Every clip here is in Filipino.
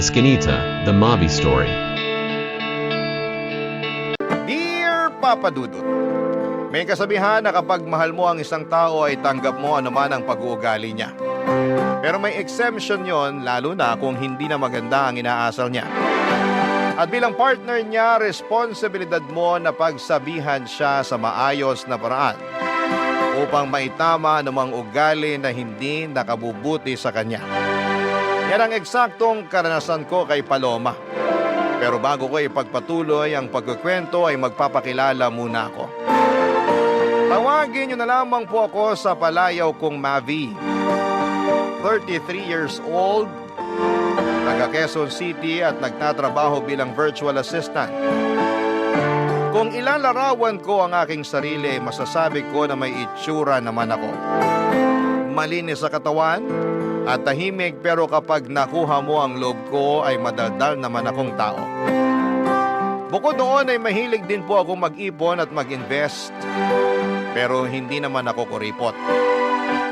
Eskinita, The Mavi Story. Dear Papa Dudut, may kasabihan na kapag mahal mo ang isang tao ay tanggap mo anuman ang pag-uugali niya. Pero may exemption yon, lalo na kung hindi na maganda ang inaasal niya. At bilang partner niya, responsibilidad mo na pagsabihan siya sa maayos na paraan upang maitama anumang ugali na hindi nakabubuti sa kanya. Yan ang eksaktong karanasan ko kay Paloma. Pero bago ko ipagpatuloy ang pagkukwento ay magpapakilala muna ako. Tawagin niyo na lamang po ako sa palayaw kong Mavi. 33 years old, taga Quezon City at nagtatrabaho bilang virtual assistant. Kung ilalarawan ko ang aking sarili, masasabi ko na may itsura naman ako. Malinis sa katawan at tahimik, pero kapag nakuha mo ang loob ko ay madaldal naman akong tao. Bukod doon ay mahilig din po ako mag-ipon at mag-invest, pero hindi naman ako kuripot.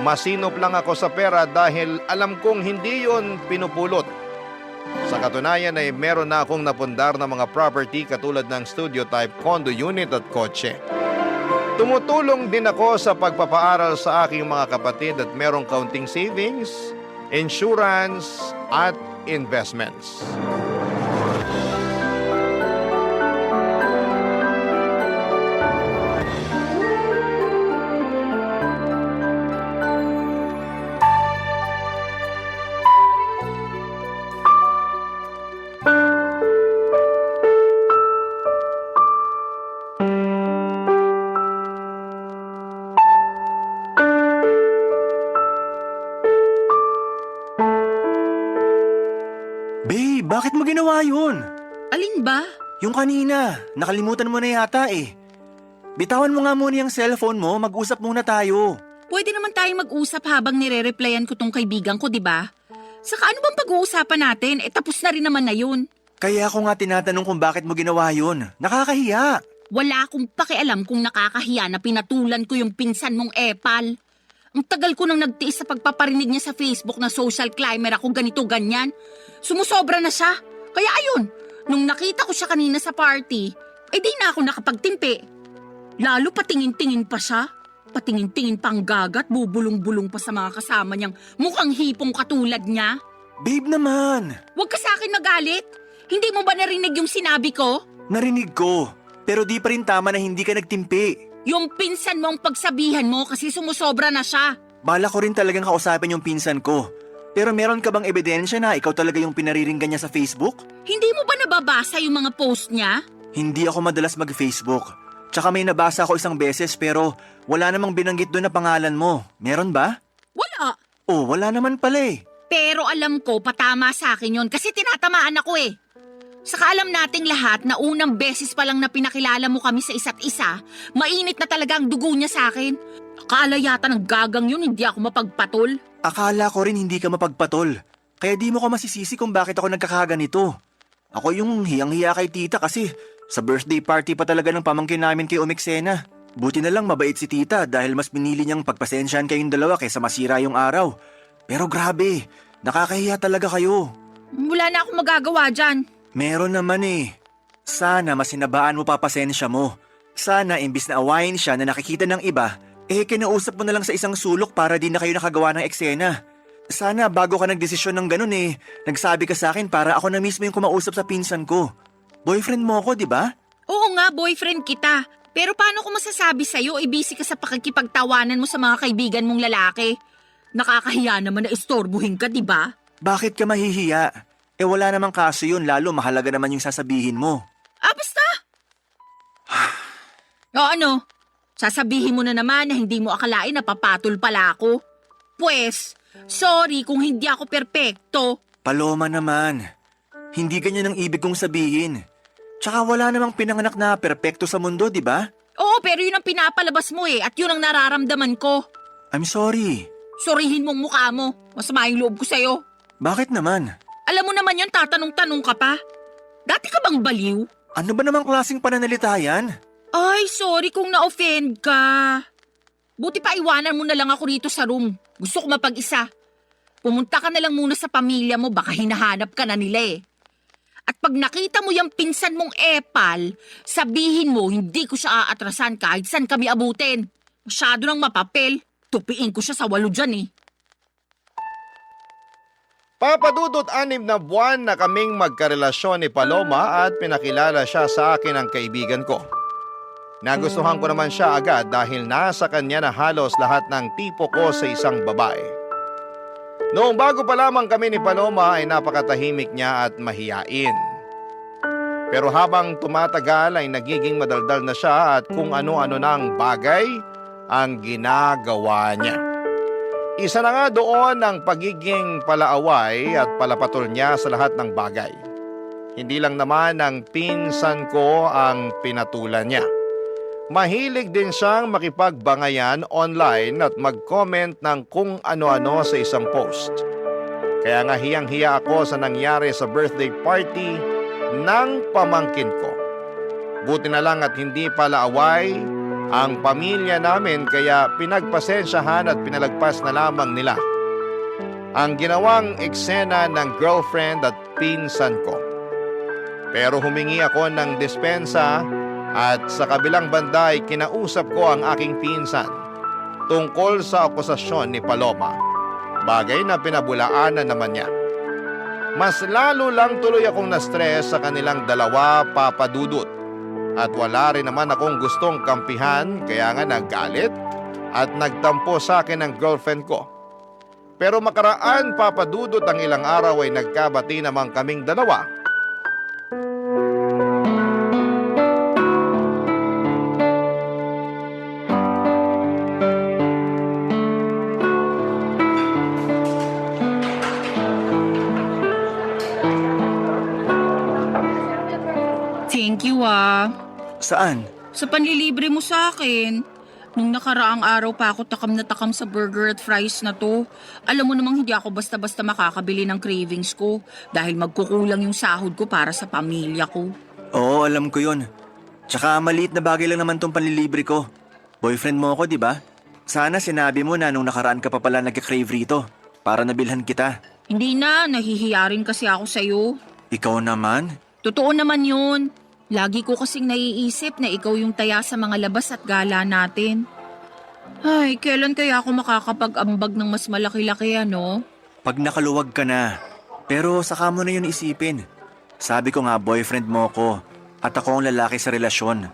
Masinop lang ako sa pera dahil alam kong hindi yon pinupulot. Sa katunayan ay meron na akong napundar na mga property katulad ng studio type, condo unit at kotse. Tumutulong din ako sa pagpapaaral sa aking mga kapatid at merong kaunting savings, insurance at investments. Babe, bakit mo ginawa yun? Alin ba? Yung kanina, nakalimutan mo na yata eh. Bitawan mo nga muna yung cellphone mo, mag-usap muna tayo. Pwede naman tayong mag-usap habang nire-replyan ko tong kaibigan ko, di ba? Saka ano bang pag-uusapan natin? Tapos na rin naman na yun. Kaya ako nga tinatanong kung bakit mo ginawa yun. Nakakahiya. Wala akong pakialam kung nakakahiya na pinatulan ko yung pinsan mong epal. Ang tagal ko nang nagtiis sa pagpaparinig niya sa Facebook na social climber ako ganito-ganyan. Sumusobra na siya. Kaya ayun, nung nakita ko siya kanina sa party, di na ako nakapagtimpi. Lalo patingin-tingin pa siya. Patingin-tingin pang gagat, bubulong-bulong pa sa mga kasama niyang mukhang hipong katulad niya. Babe naman. Huwag ka sa akin magalit. Hindi mo ba narinig yung sinabi ko? Narinig ko, pero di pa rin tama na hindi ka nagtimpi. Yung pinsan mong pagsabihan mo kasi sumusobra na siya. Bala ko rin talagang kausapin yung pinsan ko. Pero meron ka bang ebidensya na ikaw talaga yung pinariringgan niya sa Facebook? Hindi mo ba nababasa yung mga post niya? Hindi ako madalas mag-Facebook. Tsaka may nabasa ako isang beses pero wala namang binanggit doon na pangalan mo. Meron ba? Wala. Oh, wala naman pala eh. Pero alam ko patama sa akin yun kasi tinatamaan ako eh. Saka alam nating lahat na unang beses pa lang na pinakilala mo kami sa isa't isa, mainit na talaga ang dugo niya sa akin. Akala yata ng gagang yun, hindi ako mapagpatol. Akala ko rin hindi ka mapagpatol. Kaya di mo ko masisisi kung bakit ako nagkakaganito. Ako yung hiyang-hiya kay tita kasi sa birthday party pa talaga ng pamangkin namin kay Umixena. Buti na lang mabait si tita dahil mas pinili niyang pagpasensyahan kayong dalawa kaysa masira yung araw. Pero grabe, nakakahiya talaga kayo. Wala na akong magagawa dyan. Meron naman eh. Sana masinabaan mo pa pasensya mo. Sana imbis na awayin siya na nakikita ng iba, kinausap mo na lang sa isang sulok para di na kayo nakagawa ng eksena. Sana bago ka nagdesisyon ng ganun nagsabi ka sa akin para ako na mismo yung kumausap sa pinsan ko. Boyfriend mo ako, di ba? Oo nga, boyfriend kita. Pero paano ko masasabi sa'yo, busy ka sa pakikipagtawanan mo sa mga kaibigan mong lalaki? Nakakahiya naman na istorbuhin ka, di ba? Bakit ka mahihiya? Wala namang kaso yun, lalo mahalaga naman yung sasabihin mo. Basta! O ano? Sasabihin mo na naman na hindi mo akalain na papatol pala ako. Pwes, sorry kung hindi ako perpekto. Paloma naman, hindi ganyan ang ibig kong sabihin. Tsaka wala namang pinanganak na perpekto sa mundo, di ba? Oo, pero yun ang pinapalabas mo at yun ang nararamdaman ko. I'm sorry. Sorihin mong mukha mo. Masama yung loob ko sa'yo. Bakit naman? Alam mo naman yun, tatanong-tanong ka pa. Dati ka bang baliw? Ano ba namang klaseng pananalita yan? Ay, sorry kung na-offend ka. Buti pa iwanan mo na lang ako rito sa room. Gusto ko mapag-isa. Pumunta ka na lang muna sa pamilya mo, baka hinahanap ka na nila eh. At pag nakita mo yung pinsan mong epal, sabihin mo hindi ko siya aatrasan kahit saan kami abutin. Masyado nang mapapel, tupiin ko siya sa 8 dyan eh. Papa Dudut, 6 na buwan na kaming magkarelasyon ni Paloma at pinakilala siya sa akin ng kaibigan ko. Nagustuhan ko naman siya agad dahil nasa kanya na halos lahat ng tipo ko sa isang babae. Noong bago pa lamang kami ni Paloma ay napakatahimik niya at mahiyain. Pero habang tumatagal ay nagiging madaldal na siya at kung ano-ano ng bagay ang ginagawa niya. Isa na nga doon ang pagiging palaaway at palapatol niya sa lahat ng bagay. Hindi lang naman ang pinsan ko ang pinatulan niya. Mahilig din siyang makipagbangayan online at mag-comment ng kung ano-ano sa isang post. Kaya nga hiyang-hiya ako sa nangyari sa birthday party ng pamangkin ko. Buti na lang at hindi pala away ang pamilya namin kaya pinagpasensyahan at pinalagpas na lamang nila ang ginawang eksena ng girlfriend at pinsan ko. Pero humingi ako ng dispensa at sa kabilang banda ay kinausap ko ang aking pinsan tungkol sa akusasyon ni Paloma. Bagay na pinabulaanan naman niya. Mas lalo lang tuloy akong na-stress sa kanilang dalawa, Papa Dudut. At wala rin naman akong gustong kampihan kaya nga naggalit at nagtampo sa akin ng girlfriend ko. Pero makaraan, Papa Dudut, ang ilang araw ay nagkabati naman kaming dalawa. Thank you ah. Saan? Sa panlilibre mo sa akin. Nung nakaraang araw pa ako takam na takam sa burger at fries na to. Alam mo namang hindi ako basta-basta makakabili ng cravings ko dahil magkukulang yung sahod ko para sa pamilya ko. Oo, alam ko yun. Tsaka maliit na bagay lang naman tong panlilibre ko. Boyfriend mo ako, di ba? Sana sinabi mo na nung nakaraan ka pa pala nagka-crave rito para nabilhan kita. Hindi na, nahihiya rin kasi ako sa'yo. Ikaw naman? Totoo naman yun. Lagi ko kasing naiisip na ikaw yung taya sa mga labas at gala natin. Ay, kailan kaya ako makakapag-ambag ng mas malaki-laki ano? Pag nakaluwag ka na. Pero saka mo na yun isipin. Sabi ko nga boyfriend mo ko at ako ang lalaki sa relasyon.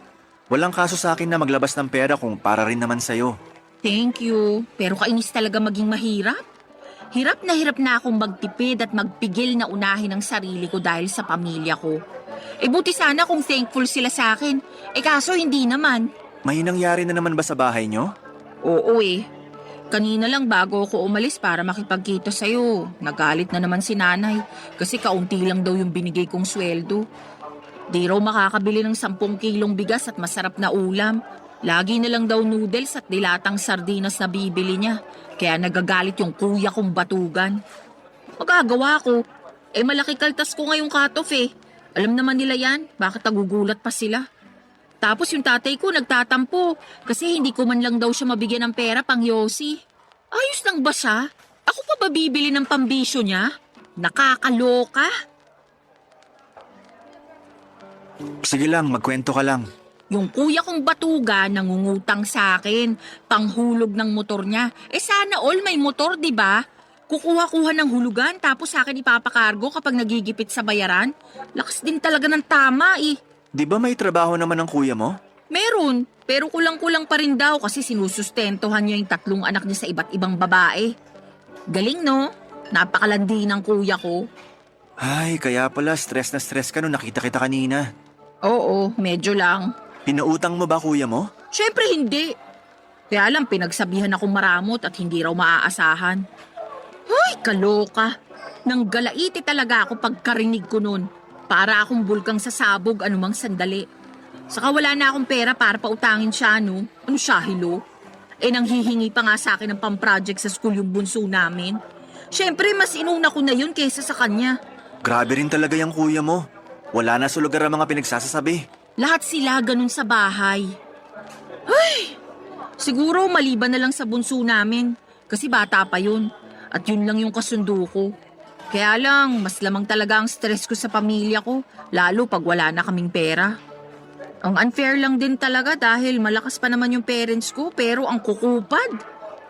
Walang kaso sa akin na maglabas ng pera kung para rin naman sa'yo. Thank you. Pero kainis talaga maging mahirap. Hirap na akong magtipid at magpigil na unahin ang sarili ko dahil sa pamilya ko. Buti sana kung thankful sila sa akin. Kaso hindi naman. May nangyari na naman ba sa bahay nyo? Oo Kanina lang bago ako umalis para makipagkita sa'yo. Nagalit na naman si nanay kasi kaunti lang daw yung binigay kong sweldo. Di raw makakabili ng 10 kilong bigas at masarap na ulam. Lagi na lang daw noodles at dilatang sardinas na bibili niya. Kaya nagagalit yung kuya kong batugan. Magagawa ko. Malaki kaltas ko ngayong cut-off Alam naman nila yan, bakit nagugulat pa sila? Tapos yung tatay ko nagtatampo kasi hindi ko man lang daw siya mabigyan ng pera pang yosi. Ayos lang ba siya? Ako pa ba bibili ng pambisyo niya? Nakakaloka. Sige lang, magkwento ka lang. Yung kuya kong batuga nangungutang sa akin, panghulog ng motor niya. Sana all may motor, di ba? Kukuha-kuha ng hulugan tapos sa akin ipapakargo kapag nagigipit sa bayaran. Lakas din talaga ng tama Di ba may trabaho naman ang kuya mo? Meron, pero kulang-kulang pa rin daw kasi sinusustentuhan niya yung 3 anak niya sa iba't ibang babae. Galing no? Napakalandi ng kuya ko. Ay, kaya pala stress na stress ka nung nakita kita kanina. Oo, medyo lang. Pinautang mo ba kuya mo? Siyempre hindi. Kaya lang pinagsabihan akong maramot at hindi raw maaasahan. Ay, kaloka. Nang galaiti talaga ako pagkarinig ko nun. Para akong bulkang sasabog anumang sandali. Saka wala na akong pera para pautangin siya, no? Ano siya, hilo? Nanghihingi pa nga sa akin ng pang-project sa school yung bunso namin. Siyempre, mas inuna ko na yun kaysa sa kanya. Grabe rin talaga yung kuya mo. Wala na sa lugar ang mga pinagsasasabi. Lahat sila ganun sa bahay. Ay! Siguro maliban na lang sa bunso namin. Kasi bata pa yun. At yun lang yung kasundo ko. Kaya lang, mas lamang talaga ang stress ko sa pamilya ko, lalo pag wala na kaming pera. Ang unfair lang din talaga dahil malakas pa naman yung parents ko pero ang kukupad.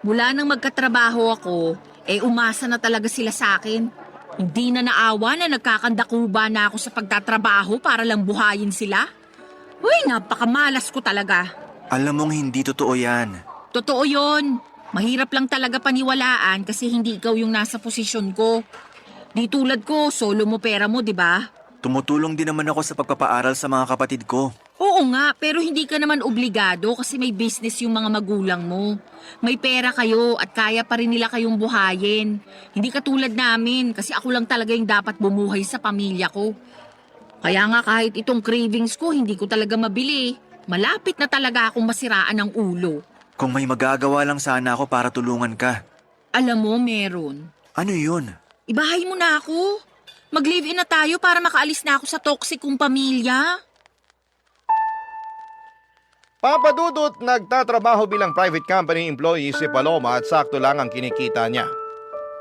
Mula nang magkatrabaho ako, umasa na talaga sila sa akin. Hindi na naawa na nagkakandakuba na ako sa pagtatrabaho para lang buhayin sila. Uy, napakamalas ko talaga. Alam mong hindi totoo yan. Totoo yon. Mahirap lang talaga paniwalaan kasi hindi ikaw yung nasa posisyon ko. Di tulad ko, solo mo pera mo, di ba? Tumutulong din naman ako sa pagpapaaral sa mga kapatid ko. Oo nga, pero hindi ka naman obligado kasi may business yung mga magulang mo. May pera kayo at kaya pa rin nila kayong buhayin. Hindi katulad namin kasi ako lang talaga yung dapat bumuhay sa pamilya ko. Kaya nga kahit itong cravings ko, hindi ko talaga mabili. Malapit na talaga akong masiraan ng ulo. Kung may magagawa lang sana ako para tulungan ka. Alam mo, meron. Ano yun? Ibahay mo na ako. Mag-live-in na tayo para makaalis na ako sa toxic kong pamilya. Papa Dudut, nagtatrabaho bilang private company employee si Paloma at sakto lang ang kinikita niya.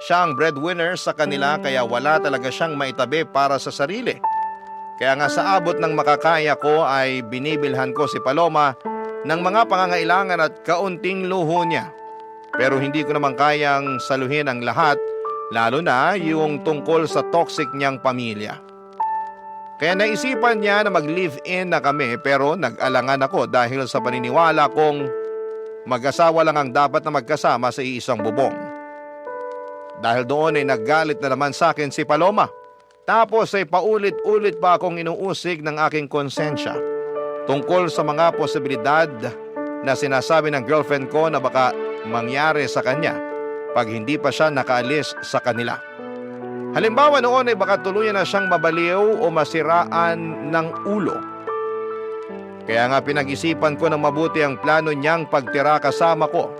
Siya ang breadwinner sa kanila kaya wala talaga siyang maitabi para sa sarili. Kaya nga sa abot ng makakaya ko ay binibilhan ko si Paloma ng mga pangangailangan at kaunting luho niya. Pero hindi ko naman kayang saluhin ang lahat, lalo na yung tungkol sa toxic niyang pamilya. Kaya naisipan niya na mag-live-in na kami pero nag-alangan ako dahil sa paniniwala kong mag-asawa lang ang dapat na magkasama sa iisang bubong. Dahil doon ay naggalit na naman sa akin si Paloma. Tapos ay paulit-ulit pa akong inuusig ng aking konsensya tungkol sa mga posibilidad na sinasabi ng girlfriend ko na baka mangyari sa kanya pag hindi pa siya nakaalis sa kanila. Halimbawa noon ay baka tuluyan na siyang mabaliw o masiraan ng ulo. Kaya nga pinag-isipan ko ng mabuti ang plano niyang pagtira kasama ko.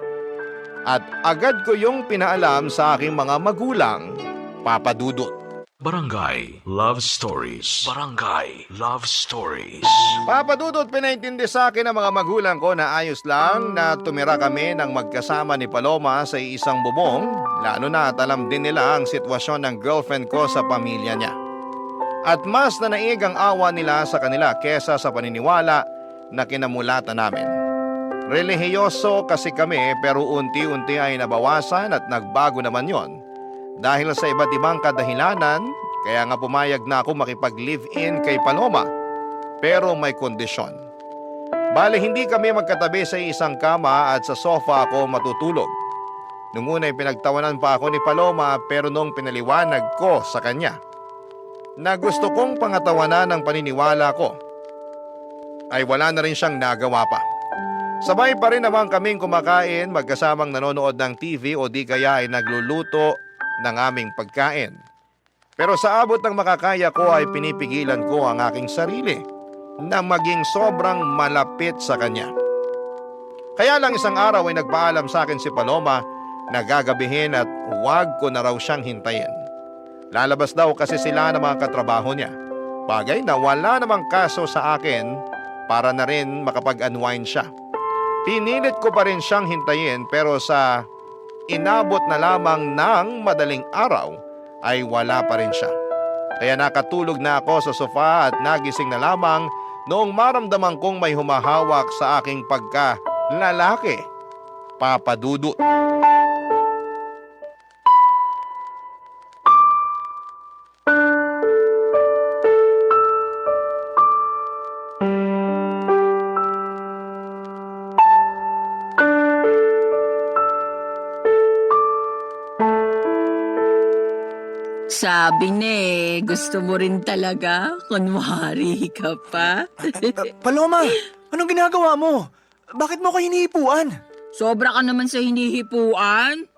At agad ko yung pinaalam sa aking mga magulang, Papa Dudut. Barangay Love Stories. Barangay Love Stories. Papa Dudut, pinaintindi sa akin ng mga magulang ko na ayos lang na tumira kami ng magkasama ni Paloma sa isang bubong, lalo na at alam din nila ang sitwasyon ng girlfriend ko sa pamilya niya. At mas nanaig ang awa nila sa kanila kesa sa paniniwala na kinamulatan namin. Relihiyoso kasi kami pero unti-unti ay nabawasan at nagbago naman yon. Dahil sa iba't ibang kadahilanan, kaya nga pumayag na ako makipag-live-in kay Paloma. Pero may kondisyon. Bale hindi kami magkatabi sa isang kama at sa sofa ako matutulog. Nung una ay pinagtawanan pa ako ni Paloma pero nung pinaliwanag ko sa kanya na gusto kong pangatawanan ng paniniwala ko, ay wala na rin siyang nagawa pa. Sabay pa rin naman kaming kumakain magkasamang nanonood ng TV o di kaya ay nagluluto ng aming pagkain. Pero sa abot ng makakaya ko ay pinipigilan ko ang aking sarili na maging sobrang malapit sa kanya. Kaya lang isang araw ay nagpaalam sa akin si Paloma na gagabihin at huwag ko na raw siyang hintayin. Lalabas daw kasi sila ng mga katrabaho niya. Bagay na wala namang kaso sa akin para na rin makapag-unwind siya. Pinilit ko pa rin siyang hintayin pero sa inabot na lamang ng madaling araw ay wala pa rin siya. Kaya nakatulog na ako sa sofa at nagising na lamang noong maramdaman kong may humahawak sa aking pagka-lalaki, Papa Dudut. Sabi na gusto mo rin talaga? Kunwari ka pa? Paloma, anong ginagawa mo? Bakit mo ko hinihipuan? Sobra ka naman sa hinihipuan.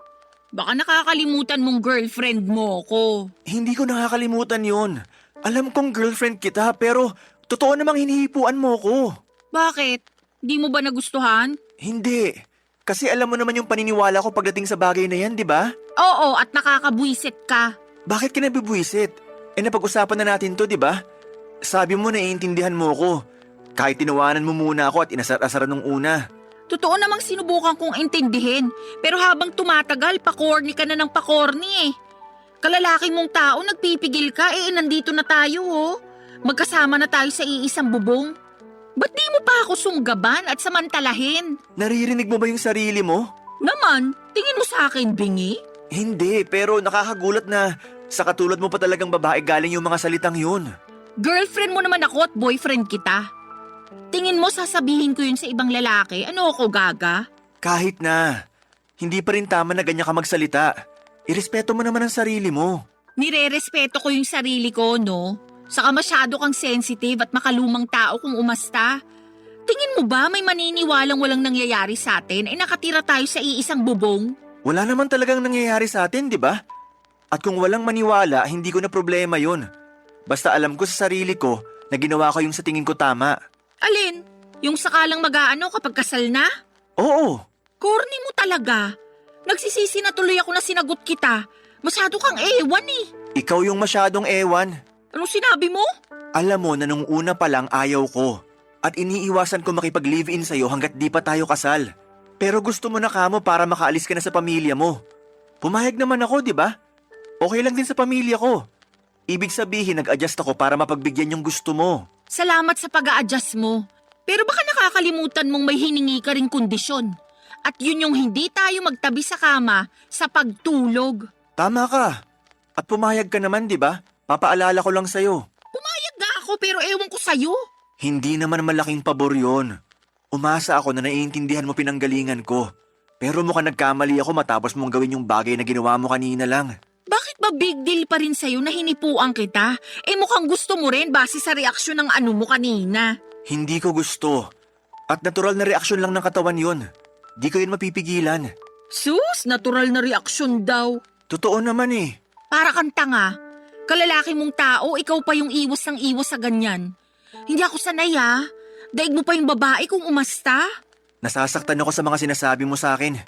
Baka nakakalimutan mong girlfriend mo ko. Hindi ko nakakalimutan yun. Alam kong girlfriend kita pero totoo namang hinihipuan mo ko. Bakit? Di mo ba nagustuhan? Hindi. Kasi alam mo naman yung paniniwala ko pagdating sa bagay na yan, di ba? Oo, at nakakabwisit ka. Bakit ka nabibwisit? Napag-usapan na natin to, di ba? Sabi mo naiintindihan mo ko. Kahit tinawanan mo muna ako at inasar-asaran nung una. Totoo namang sinubukan kong intindihin. Pero habang tumatagal, pa-corny ka na ng pa-corny eh. Kalalaki mong tao, nagpipigil ka nandito na tayo oh. Magkasama na tayo sa iisang bubong. Ba't di mo pa ako sunggaban at samantalahin? Naririnig mo ba yung sarili mo? Naman, tingin mo sa akin, bingi? Hindi, pero nakakagulat na sa katulad mo pa talagang babae galing yung mga salitang yun. Girlfriend mo naman ako at boyfriend kita. Tingin mo sasabihin ko yun sa ibang lalaki? Ano ako, gaga? Kahit na, hindi pa rin tama na ganyan ka magsalita. Irespeto mo naman ang sarili mo. Nire-respeto ko yung sarili ko, no? Saka masyado kang sensitive at makalumang tao kung umasta. Tingin mo ba may maniniwalang walang nangyayari sa atin nakatira tayo sa iisang bubong? Wala naman talagang nangyayari sa atin, di ba? At kung walang maniwala, hindi ko na problema yun. Basta alam ko sa sarili ko na ginawa ko yung sa tingin ko tama. Alin? Yung sakalang mag-aano kapag kasal na? Oo. Corny mo talaga. Nagsisisi na tuloy ako na sinagot kita. Masyado kang ewan eh. Ikaw yung masyadong ewan. Anong sinabi mo? Alam mo na nung una pa lang ayaw ko. At iniiwasan ko makipag-live-in sa'yo hanggat di pa tayo kasal. Pero gusto mo na kamo para makaalis ka na sa pamilya mo. Pumayag naman ako, di ba? Okay lang din sa pamilya ko. Ibig sabihin nag-adjust ako para mapagbigyan yung gusto mo. Salamat sa pag-a-adjust mo. Pero baka nakakalimutan mong may hiningi ka ring kondisyon. At yun yung hindi tayo magtabi sa kama sa pagtulog. Tama ka. At pumayag ka naman, di ba? Papaalala ko lang sa'yo. Pumayag nga ako pero ewan ko sa'yo. Hindi naman malaking pabor yun. Umasa ako na naiintindihan mo pinanggalingan ko. Pero mukhang nagkamali ako matapos mong gawin yung bagay na ginawa mo kanina lang. Bakit ba big deal pa rin sa'yo na hinipuan kita? Mukhang gusto mo rin base sa reaksyon ng ano mo kanina. Hindi ko gusto. At natural na reaksyon lang ng katawan yun. Di ko yun mapipigilan. Sus, natural na reaksyon daw. Totoo naman eh. Para kang tanga. Kalalaki mong tao, ikaw pa yung iwas ng iwas sa ganyan. Hindi ako sanay Daig mo pa yung babae kung umasta. Nasasaktan ako sa mga sinasabi mo sa akin.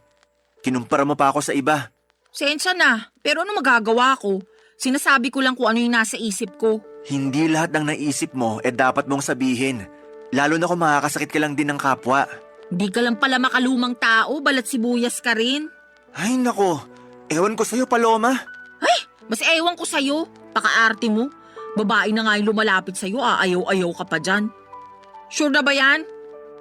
Kinumpara mo pa ako sa iba. Sensya na, pero ano magagawa ko? Sinasabi ko lang kung ano yung nasa isip ko. Hindi lahat ng naisip mo dapat mong sabihin. Lalo na kung makakasakit ka lang din ng kapwa. Di ka lang pala makalumang tao, balat sibuyas ka rin. Ay nako, ewan ko sa'yo Paloma. Ay, mas ewan ko sa'yo. Paka-arte mo. Babae na nga yung lumalapit sa'yo, ayaw-ayaw ka pa dyan. Sure na ba yan?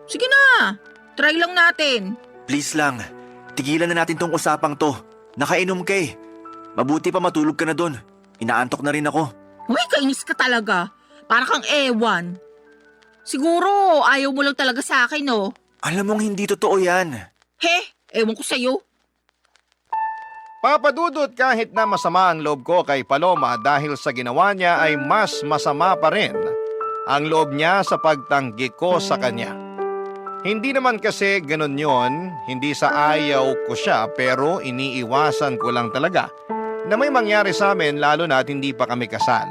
Sige na, try lang natin. Please lang, tigilan na natin tong usapang to. Nakainom ka eh. Mabuti pa matulog ka na dun. Inaantok na rin ako. Uy, kainis ka talaga. Para kang ewan. Siguro, ayaw mo lang talaga sa akin, no? Alam mong hindi totoo yan. He, ewan ko sa'yo. Papadudot kahit na masama ang loob ko kay Paloma dahil sa ginawa niya ay mas masama pa rin ang loob niya sa pagtanggi ko sa kanya. Hindi naman kasi ganun yon, hindi sa ayaw ko siya pero iniiwasan ko lang talaga na may mangyari sa amin lalo na at hindi pa kami kasal.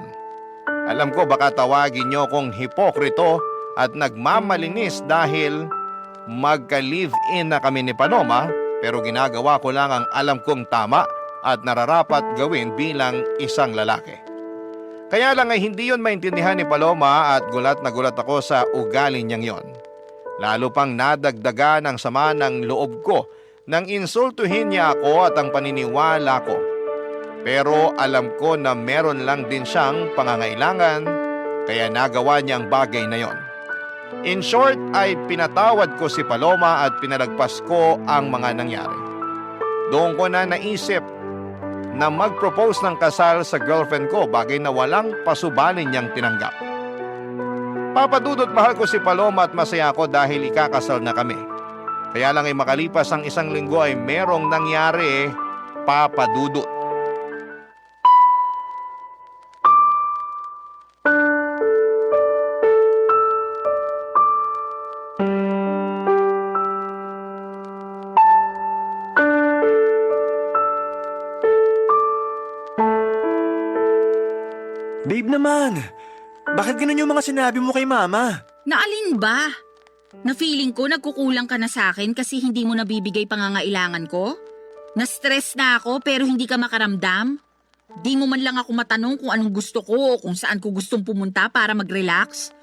Alam ko baka tawagin niyo kong hipokrito at nagmamalinis dahil magka-live-in na kami ni Paloma pero ginagawa ko lang ang alam kong tama at nararapat gawin bilang isang lalaki. Kaya lang ay hindi yon maintindihan ni Paloma at gulat na gulat ako sa ugali niyang yon. Lalo pang nadagdagan ang sama ng loob ko nang insultuhin niya ako at ang paniniwala ko. Pero alam ko na meron lang din siyang pangangailangan kaya nagawa niya ang bagay na yon. In short ay pinatawad ko si Paloma at pinalagpas ko ang mga nangyari. Doon ko na naisip na mag-propose ng kasal sa girlfriend ko, bagay na walang pasubanin niyang tinanggap. Papadudot mahal ko si Paloma at masaya ako dahil ikakasal na kami. Kaya lang ay makalipas ang isang linggo ay merong nangyari papadudot. Babe naman, bakit ganun yung mga sinabi mo kay mama? Naalin ba? Na feeling ko nagkukulang ka na sa akin kasi hindi mo nabibigay pangangailangan ko? Na-stress na ako pero hindi ka makaramdam? Di mo man lang ako matanong kung anong gusto ko o kung saan ko gustong pumunta para mag-relax?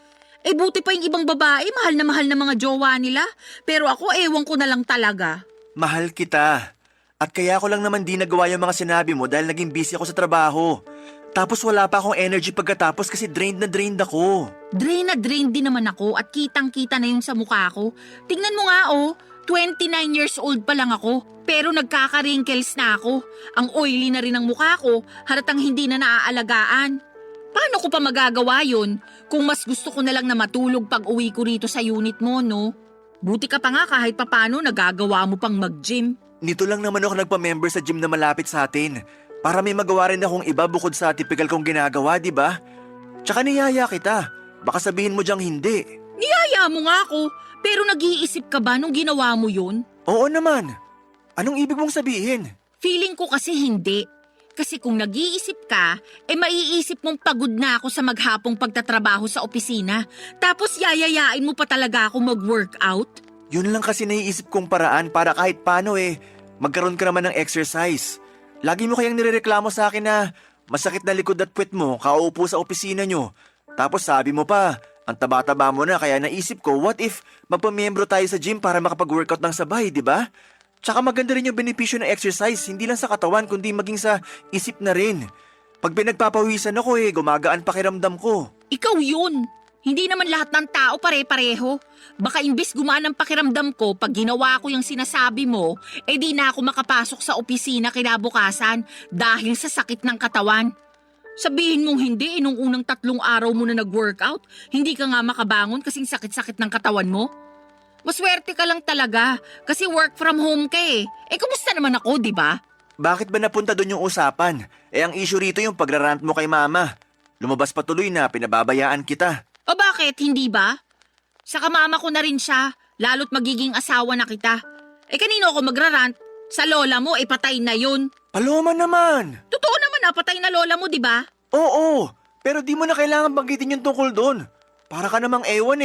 Buti pa yung ibang babae, mahal na mga jowa nila. Pero ako, ewan ko na lang talaga. Mahal kita. At kaya ko lang naman di nagawa yung mga sinabi mo dahil naging busy ako sa trabaho. Tapos wala pa akong energy pagkatapos kasi drained na drained ako. Drain na drain din naman ako at kitang-kita na yung sa mukha ko. Tingnan mo nga 29 years old pa lang ako. Pero nagkaka-wrinkles na ako. Ang oily na rin ang mukha ko, halatang hindi na naaalagaan. Paano ko pa magagawa yun kung mas gusto ko na lang na matulog pag uwi ko rito sa unit mo, no? Buti ka pa nga kahit papano nagagawa mo pang mag-gym. Nito lang naman ako nagpa-member sa gym na malapit sa atin. Para may magawa rin akong iba bukod sa typical kong ginagawa, di ba? Tsaka niyaya kita. Baka sabihin mo diyang hindi. Niyaya mo nga ako, pero nag-iisip ka ba nung ginawa mo yun? Oo naman. Anong ibig mong sabihin? Feeling ko kasi hindi. Kasi kung nag-iisip ka, maiisip mong pagod na ako sa maghapong pagtatrabaho sa opisina. Tapos yayayain mo pa talaga ako mag-workout? Yun lang kasi naiisip kong paraan para kahit paano magkaroon ka naman ng exercise. Lagi mo kayang nirereklamo sa akin na masakit na likod at puwet mo kauupo sa opisina nyo. Tapos sabi mo pa, ang taba-taba mo na kaya naisip ko, what if magpamiyembro tayo sa gym para makapag-workout ng sabay, di ba? Tsaka maganda rin yung benepisyo ng exercise, hindi lang sa katawan kundi maging sa isip na rin. Pag pinagpapawisan ako gumagaan pakiramdam ko. Ikaw yun! Hindi naman lahat ng tao pare-pareho. Baka imbes gumaan ang pakiramdam ko pag ginawa ko yung sinasabi mo, di na ako makapasok sa opisina kinabukasan dahil sa sakit ng katawan. Sabihin mong hindi, nung unang 3 araw mo na nag-workout, hindi ka nga makabangon kasing sakit-sakit ng katawan mo? Maswerte ka lang talaga kasi work from home ka kumusta naman ako, di ba? Bakit ba napunta doon yung usapan? Ang issue rito yung pagrarant mo kay mama. Lumabas pa tuloy na pinababayaan kita. O bakit, hindi ba? Saka mama ko na rin siya, lalo't magiging asawa na kita. Kanino ako magrarant? Sa lola mo, patay na yun. Paloma naman! Totoo naman patay na lola mo, di ba? Oo, pero di mo na kailangan banggitin yung tungkol doon. Para ka namang ewan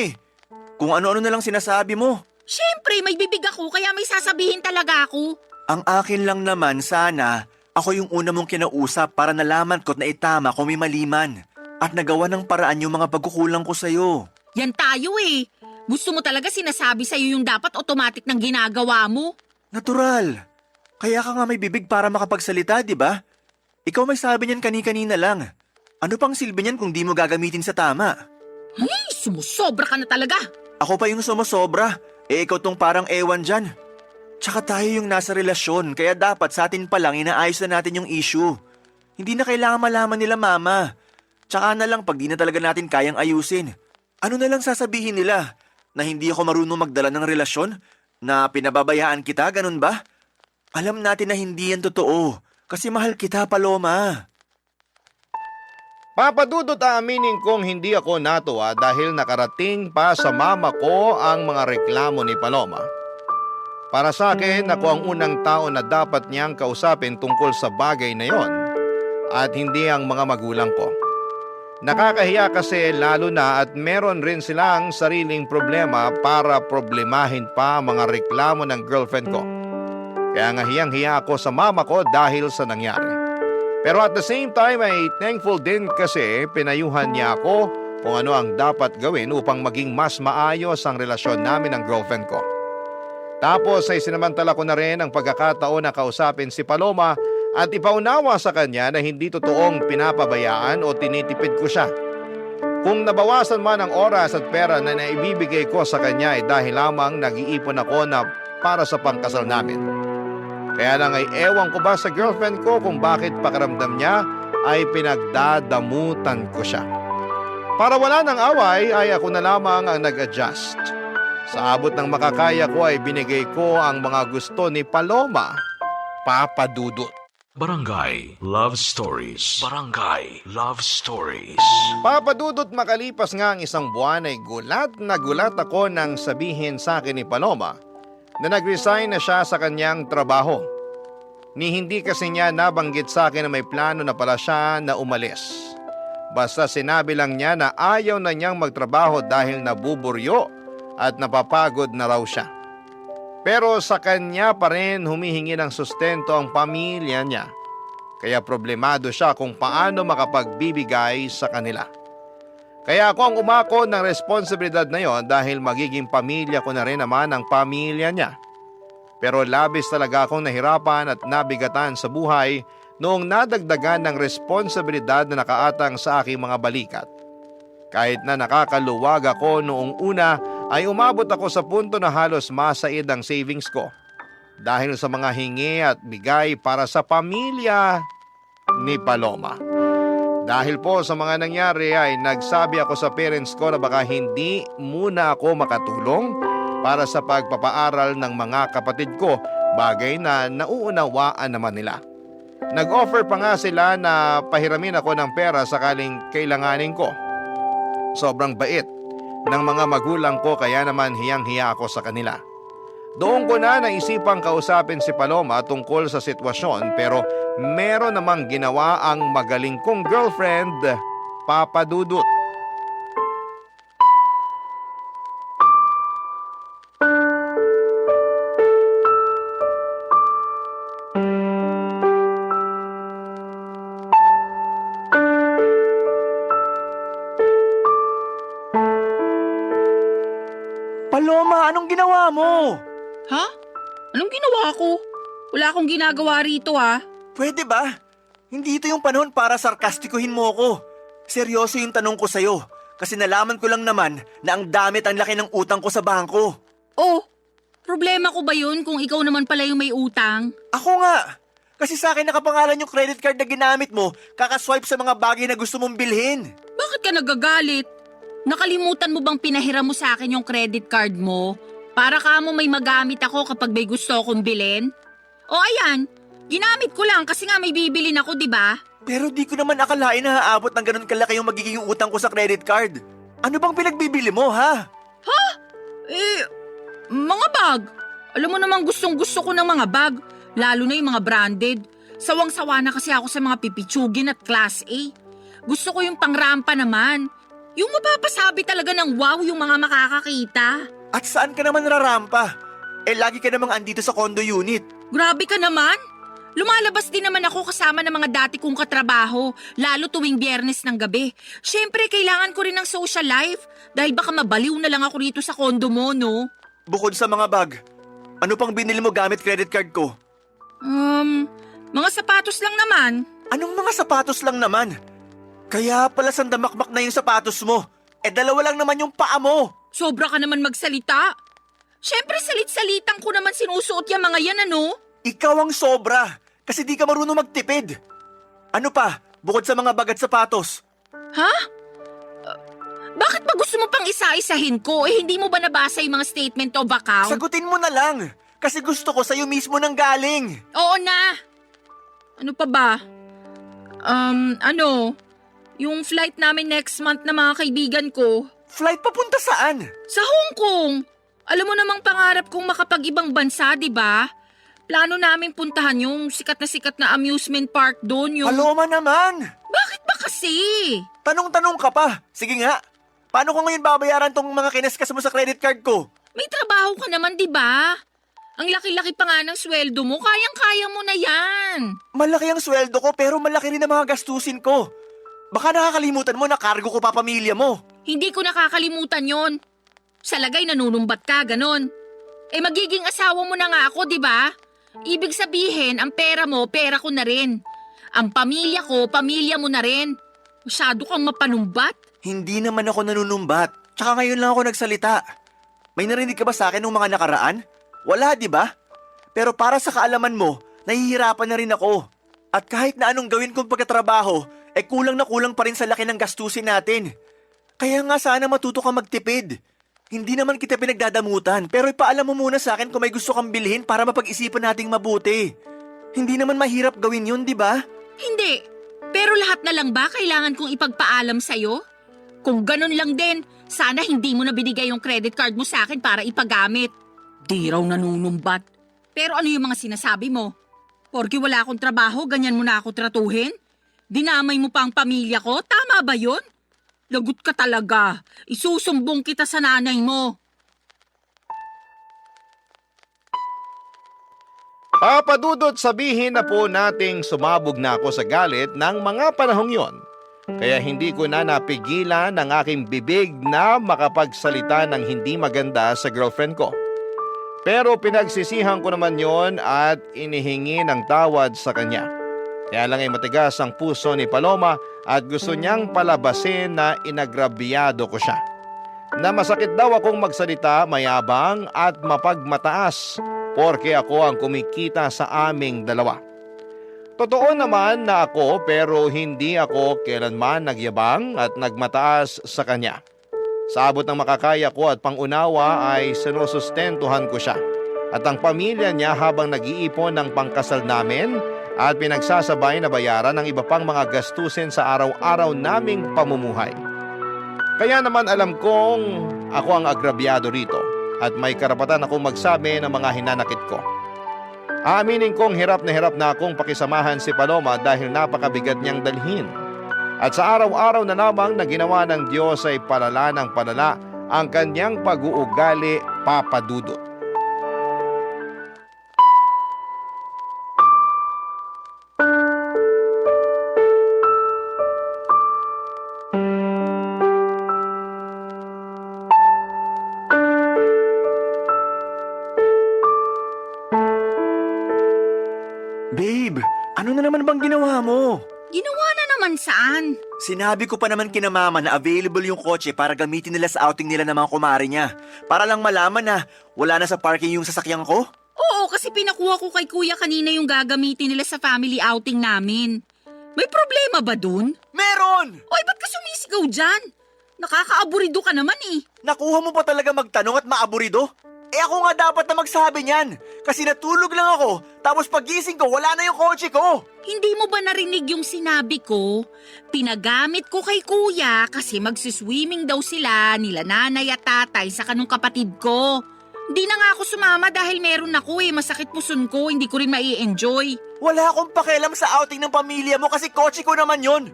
Kung ano-ano na lang sinasabi mo. Siyempre, may bibig ako kaya may sasabihin talaga ako. Ang akin lang naman sana, ako yung una mong kinausap para nalaman ko't na itama kung may maliman. At nagawa ng paraan yung mga pagkukulang ko sa'yo. Yan tayo Gusto mo talaga sinasabi sa'yo yung dapat automatic ng ginagawa mo? Natural. Kaya ka nga may bibig para makapagsalita, di ba? Ikaw may sabi niyan kani-kanina lang. Ano pang silbi niyan kung di mo gagamitin sa tama? Ay, sumusobra ka na talaga. Ako pa yung sumusobra. Ikaw tong parang ewan dyan. Tsaka tayo yung nasa relasyon, kaya dapat sa atin pa lang inaayos na natin yung issue. Hindi na kailangan malaman nila mama. Tsaka na lang pag di na talaga natin kayang ayusin. Ano na lang sasabihin nila? Na hindi ako marunong magdala ng relasyon? Na pinababayaan kita, ganun ba? Alam natin na hindi yan totoo. Kasi mahal kita, Paloma. Papadudot aaminin kong hindi ako natuwa dahil nakarating pa sa mama ko ang mga reklamo ni Paloma. Para sa akin, ako ang unang tao na dapat niyang kausapin tungkol sa bagay na yon at hindi ang mga magulang ko. Nakakahiya kasi lalo na at meron rin silang sariling problema para problemahin pa mga reklamo ng girlfriend ko. Kaya nga hiyang-hiya ako sa mama ko dahil sa nangyari. Pero at the same time ay thankful din kasi pinayuhan niya ako kung ano ang dapat gawin upang maging mas maayos ang relasyon namin ng girlfriend ko. Tapos ay sinamantala ko na rin ang pagkakataon na kausapin si Paloma at ipaunawa sa kanya na hindi totoong pinapabayaan o tinitipid ko siya. Kung nabawasan man ang oras at pera na naibibigay ko sa kanya ay dahil lamang nag-iipon ako na para sa pangkasal namin. Kaya lang ay ewan ko ba sa girlfriend ko kung bakit pakiramdam niya ay pinagdadamutan ko siya. Para wala ng away ay ako na lamang ang nag-adjust. Sa abot ng makakaya ko ay binigay ko ang mga gusto ni Paloma, Papadudot. Barangay Love Stories. Barangay Love Stories. Papadudot, makalipas nga ang 1 buwan ay gulat na gulat ako nang sabihin sa akin ni Paloma na nag-resign na siya sa kanyang trabaho. Ni hindi kasi niya nabanggit sa akin na may plano na pala siya na umalis. Basta sinabi lang niya na ayaw na niyang magtrabaho dahil nabuburyo at napapagod na raw siya. Pero sa kanya pa rin humihingi ng sustento ang pamilya niya. Kaya problemado siya kung paano makapagbibigay sa kanila. Kaya ako ang umako ng responsibilidad na yon dahil magiging pamilya ko na rin naman ang pamilya niya. Pero labis talaga akong nahirapan at nabigatan sa buhay noong nadagdagan ng responsibilidad na nakaatang sa aking mga balikat. Kahit na nakakaluwag ako noong una ay umabot ako sa punto na halos masaid ang savings ko dahil sa mga hingi at bigay para sa pamilya ni Paloma. Dahil po sa mga nangyari ay nagsabi ako sa parents ko na baka hindi muna ako makatulong para sa pagpapaaral ng mga kapatid ko, bagay na nauunawaan naman nila. Nag-offer pa nga sila na pahiramin ako ng pera sakaling kailanganin ko. Sobrang bait ng mga magulang ko kaya naman hiyang-hiya ako sa kanila. Doon ko na naisipang kausapin si Paloma tungkol sa sitwasyon pero meron namang ginawa ang magaling kong girlfriend, Papa Dudut. Paloma, anong ginawa mo? Ha? Anong ginawa ko? Wala akong ginagawa rito Pwede ba? Hindi ito yung panahon para sarkastikuhin mo ako. Seryoso yung tanong ko sa'yo. Kasi nalaman ko lang naman na ang damit ang laki ng utang ko sa bangko. Oh, problema ko ba yun kung ikaw naman pala yung may utang? Ako nga. Kasi sa akin nakapangalan yung credit card na ginamit mo, kakaswipe sa mga bagay na gusto mong bilhin. Bakit ka nagagalit? Nakalimutan mo bang pinahiram mo sa akin yung credit card mo? Para ka mo may magamit ako kapag may gusto akong bilhin? O ayan, ginamit ko lang kasi nga may bibilin ako, di ba? Pero di ko naman akalain na haabot ng ganun kalaki yung magiging utang ko sa credit card. Ano bang pinagbibili mo, ha? Mga bag. Alam mo namang gustong-gusto ko ng mga bag, lalo na yung mga branded. Sawang-sawa na kasi ako sa mga pipitsugin at class A. Gusto ko yung pangrampa naman. Yung mapapasabi talaga ng wow yung mga makakakita. At saan ka naman rarampa? Lagi ka namang andito sa condo unit. Grabe ka naman. Lumalabas din naman ako kasama ng mga dati kong katrabaho, lalo tuwing Biyernes ng gabi. Siyempre, kailangan ko rin ng social life dahil baka mabaliw na lang ako rito sa condo mo, no? Bukod sa mga bag, ano pang binili mo gamit credit card ko? Mga sapatos lang naman. Anong mga sapatos lang naman? Kaya pala sandamakmak na yung sapatos mo. Dalawa lang naman yung paa mo. Sobra ka naman magsalita. Siyempre, salit-salitan ko naman sinusuot yung mga yan, ano? Ikaw ang sobra, kasi di ka marunong magtipid. Ano pa, bukod sa mga bag at sapatos? Ha? Bakit ba gusto mo pang isa-isahin ko? Hindi mo ba nabasa yung mga statement of account? Sagutin mo na lang, kasi gusto ko sa'yo mismo nang galing. Oo na. Ano pa ba? Yung flight namin next month na mga kaibigan ko. Flight papunta saan? Sa Hong Kong. Alam mo namang pangarap kong makapag-ibang bansa, di ba? Plano namin puntahan yung sikat na amusement park doon, yung... Paloma naman! Bakit ba kasi? Tanong-tanong ka pa. Sige nga, paano ko ngayon babayaran tong mga kineskas mo sa credit card ko? May trabaho ka naman, di ba? Ang laki-laki pa nga ng sweldo mo, kayang-kaya mo na yan. Malaki ang sweldo ko pero malaki rin ang mga gastusin ko. Baka nakakalimutan mo na cargo ko pa pamilya mo. Hindi ko nakakalimutan yon. Sa lagay nanunumbat ka, ganon. Magiging asawa mo na nga ako, di ba? Ibig sabihin, ang pera mo, pera ko na rin. Ang pamilya ko, pamilya mo na rin. Masyado kang mapanumbat. Hindi naman ako nanunumbat. Tsaka ngayon lang ako nagsalita. May narinig ka ba sa akin nung mga nakaraan? Wala, di ba? Pero para sa kaalaman mo, nahihirapan na rin ako. At kahit na anong gawin kong pagkatrabaho, kulang na kulang pa rin sa laki ng gastusin natin. Kaya nga sana matuto ka magtipid. Hindi naman kita pinagdadamutan, pero ipaalam mo muna sa akin kung may gusto kang bilhin para mapag-isipan nating mabuti. Hindi naman mahirap gawin yun, di ba? Hindi. Pero lahat na lang ba kailangan kong ipagpaalam sa'yo? Kung ganun lang din, sana hindi mo na binigay yung credit card mo sa akin para ipagamit. Di raw nanunumbat. Pero ano yung mga sinasabi mo? Porke wala akong trabaho, ganyan mo na ako tratuhin? Dinamay mo pa ang pamilya ko? Tama ba yun? Lagot ka talaga. Isusumbong kita sa nanay mo. Papadudot, sabihin na po nating sumabog na ako sa galit ng mga panahong yon. Kaya hindi ko na napigilan ang aking bibig na makapagsalita ng hindi maganda sa girlfriend ko. Pero pinagsisihan ko naman yon at inihingi ng tawad sa kanya. Kaya lang ay matigas ang puso ni Paloma at gusto niyang palabasin na inagrabyado ko siya. Na masakit daw akong magsalita, mayabang at mapagmataas porke ako ang kumikita sa aming dalawa. Totoo naman na ako pero hindi ako kailanman nagyabang at nagmataas sa kanya. Sa abot ng makakaya ko at pangunawa ay sinusustentuhan ko siya at ang pamilya niya habang nag-iipon ng pangkasal namin at pinagsasabay na bayaran ng iba pang mga gastusin sa araw-araw naming pamumuhay. Kaya naman alam kong ako ang agrabyado rito at may karapatan akong magsabi ng mga hinanakit ko. Aaminin kong hirap na akong pakisamahan si Paloma dahil napakabigat niyang dalhin. At sa araw-araw na lamang na ginawa ng Diyos ay palala ng palala ang kanyang pag-uugali, Papa Dudut. Babe, ano na naman bang ginawa mo? Ginawa na naman saan? Sinabi ko pa naman kina mama na available yung kotse para gamitin nila sa outing nila ng mga kumare niya. Para lang malaman na wala na sa parking yung sasakyan ko. Oo, kasi pinakuha ko kay kuya kanina yung gagamitin nila sa family outing namin. May problema ba dun? Meron! Oy, ba't ka sumisigaw dyan? Nakakaaburido ka naman eh. Nakuha mo pa talaga magtanong at maaburido? Ako nga dapat na magsabi niyan. Kasi natulog lang ako, tapos pagising ko wala na yung kotse ko. Hindi mo ba narinig yung sinabi ko? Pinagamit ko kay kuya kasi magsiswimming daw sila nila nanay at tatay sa kanong kapatid ko. Hindi na nga ako sumama dahil meron ako masakit puson ko, hindi ko rin mai-enjoy. Wala akong pakialam sa outing ng pamilya mo kasi kotse ko naman yon.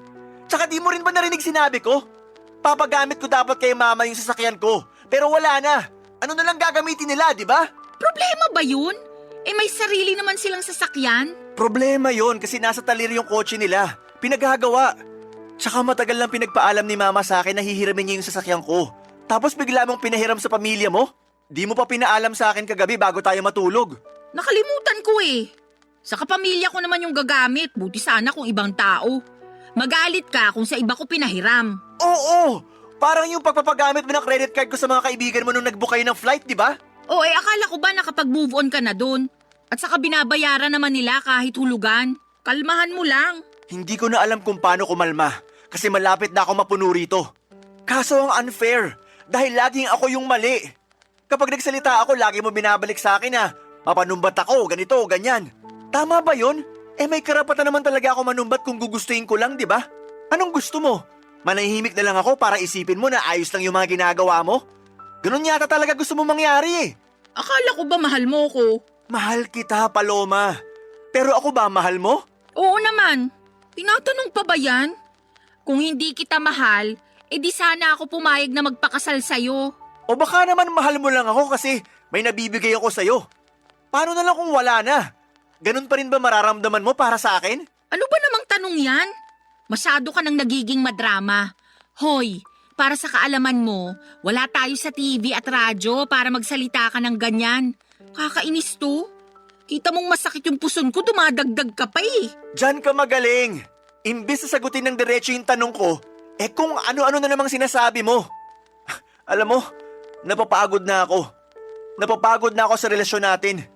Tsaka di mo rin ba narinig sinabi ko? Papagamit ko dapat kay mama yung sasakyan ko, pero wala na. Ano na lang gagamitin nila, di ba? Problema ba yun? May sarili naman silang sasakyan. Problema yon kasi nasa talir yung kotse nila. Pinaghagawa. Tsaka matagal lang pinagpaalam ni mama sa akin na hihiramin niya yung sasakyan ko. Tapos bigla mong pinahiram sa pamilya mo? Di mo pa pinaalam sa akin kagabi bago tayo matulog. Nakalimutan ko Sa kapamilya ko naman yung gagamit, buti sana kung ibang tao. Magalit ka kung sa iba ko pinahiram. Oo! Parang yung pagpapagamit mo ng credit card ko sa mga kaibigan mo nung nag-book kayo ng flight, di ba? Akala ko ba nakapag-move on ka na dun? At saka binabayaran naman nila kahit hulugan. Kalmahan mo lang. Hindi ko na alam kung paano kumalma kasi malapit na ako mapuno rito. Kaso ang unfair dahil laging ako yung mali. Kapag nagsalita ako, lagi mo binabalik sa akin na mapanumbat ako, ganito, ganyan. Tama ba yun? May karapatan naman talaga ako manumbat kung gugustuhin ko lang, di ba? Anong gusto mo? Manahimik na lang ako para isipin mo na ayos lang yung mga ginagawa mo? Ganun yata talaga gusto mo mangyari Akala ko ba mahal mo ko? Mahal kita, Paloma. Pero ako ba mahal mo? Oo naman. Tinatanong pa ba yan? Kung hindi kita mahal, di sana ako pumayag na magpakasal sa'yo. O baka naman mahal mo lang ako kasi may nabibigay ako sa'yo. Paano na lang kung wala na? Ganun pa rin ba mararamdaman mo para sa akin? Ano ba namang tanong yan? Masyado ka nang nagiging madrama. Hoy, para sa kaalaman mo, wala tayo sa TV at radyo para magsalita ka ng ganyan. Kakainis to. Kita mong masakit yung puson ko, dumadagdag ka pa Diyan ka magaling. Imbis na sagutin ng diretso yung tanong ko, kung ano-ano na namang sinasabi mo. Alam mo, napapagod na ako. Napapagod na ako sa relasyon natin.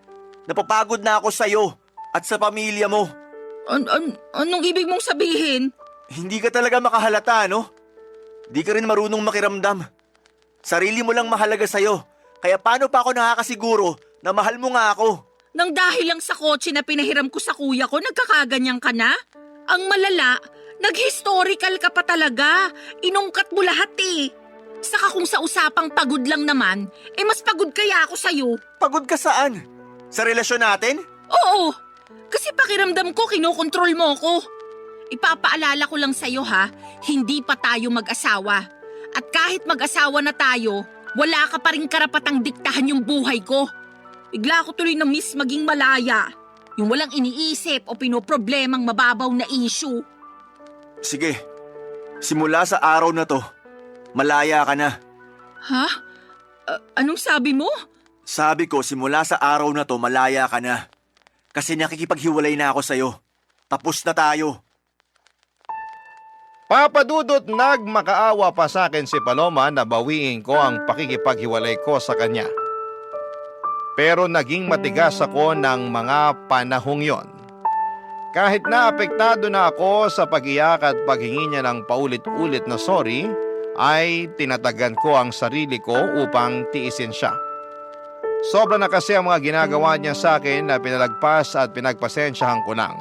Napapagod na ako sa'yo at sa pamilya mo. Anong ibig mong sabihin? Hindi ka talaga makahalata, no? Di ka rin marunong makiramdam. Sarili mo lang mahalaga sa'yo. Kaya paano pa ako nakakasiguro na mahal mo nga ako? Nang dahil lang sa kotse na pinahiram ko sa kuya ko, nagkakaganyan ka na? Ang malala, nag-historical ka pa talaga. Inungkat mo lahat Saka kung sa usapang pagod lang naman, mas pagod kaya ako sa'yo. Pagod ka saan? Sa relasyon natin? Oo, kasi pakiramdam ko kinokontrol mo ko. Ipapaalala ko lang sa'yo hindi pa tayo mag-asawa. At kahit mag-asawa na tayo, wala ka pa rin karapatang diktahan yung buhay ko. Bigla ko tuloy na miss maging malaya. Yung walang iniisip o pinoproblemang mababaw na issue. Sige, Simula sa araw na to, malaya ka na. Ha? Anong sabi mo? Sabi ko, simula sa araw na to, malaya ka na. Kasi nakikipaghiwalay na ako sa'yo. Tapos na tayo. Papa Dudut, nagmakaawa pa sa akin si Paloma na bawiin ko ang pakikipaghiwalay ko sa kanya. Pero naging matigas ako ng mga panahong yon. Kahit na apektado na ako sa pag-iyak at paghingi niya ng paulit-ulit na sorry, ay tinatagan ko ang sarili ko upang tiisin siya. Sobra na kasi ang mga ginagawa niya sa akin na pinalagpas at pinagpasensyahan ko lang.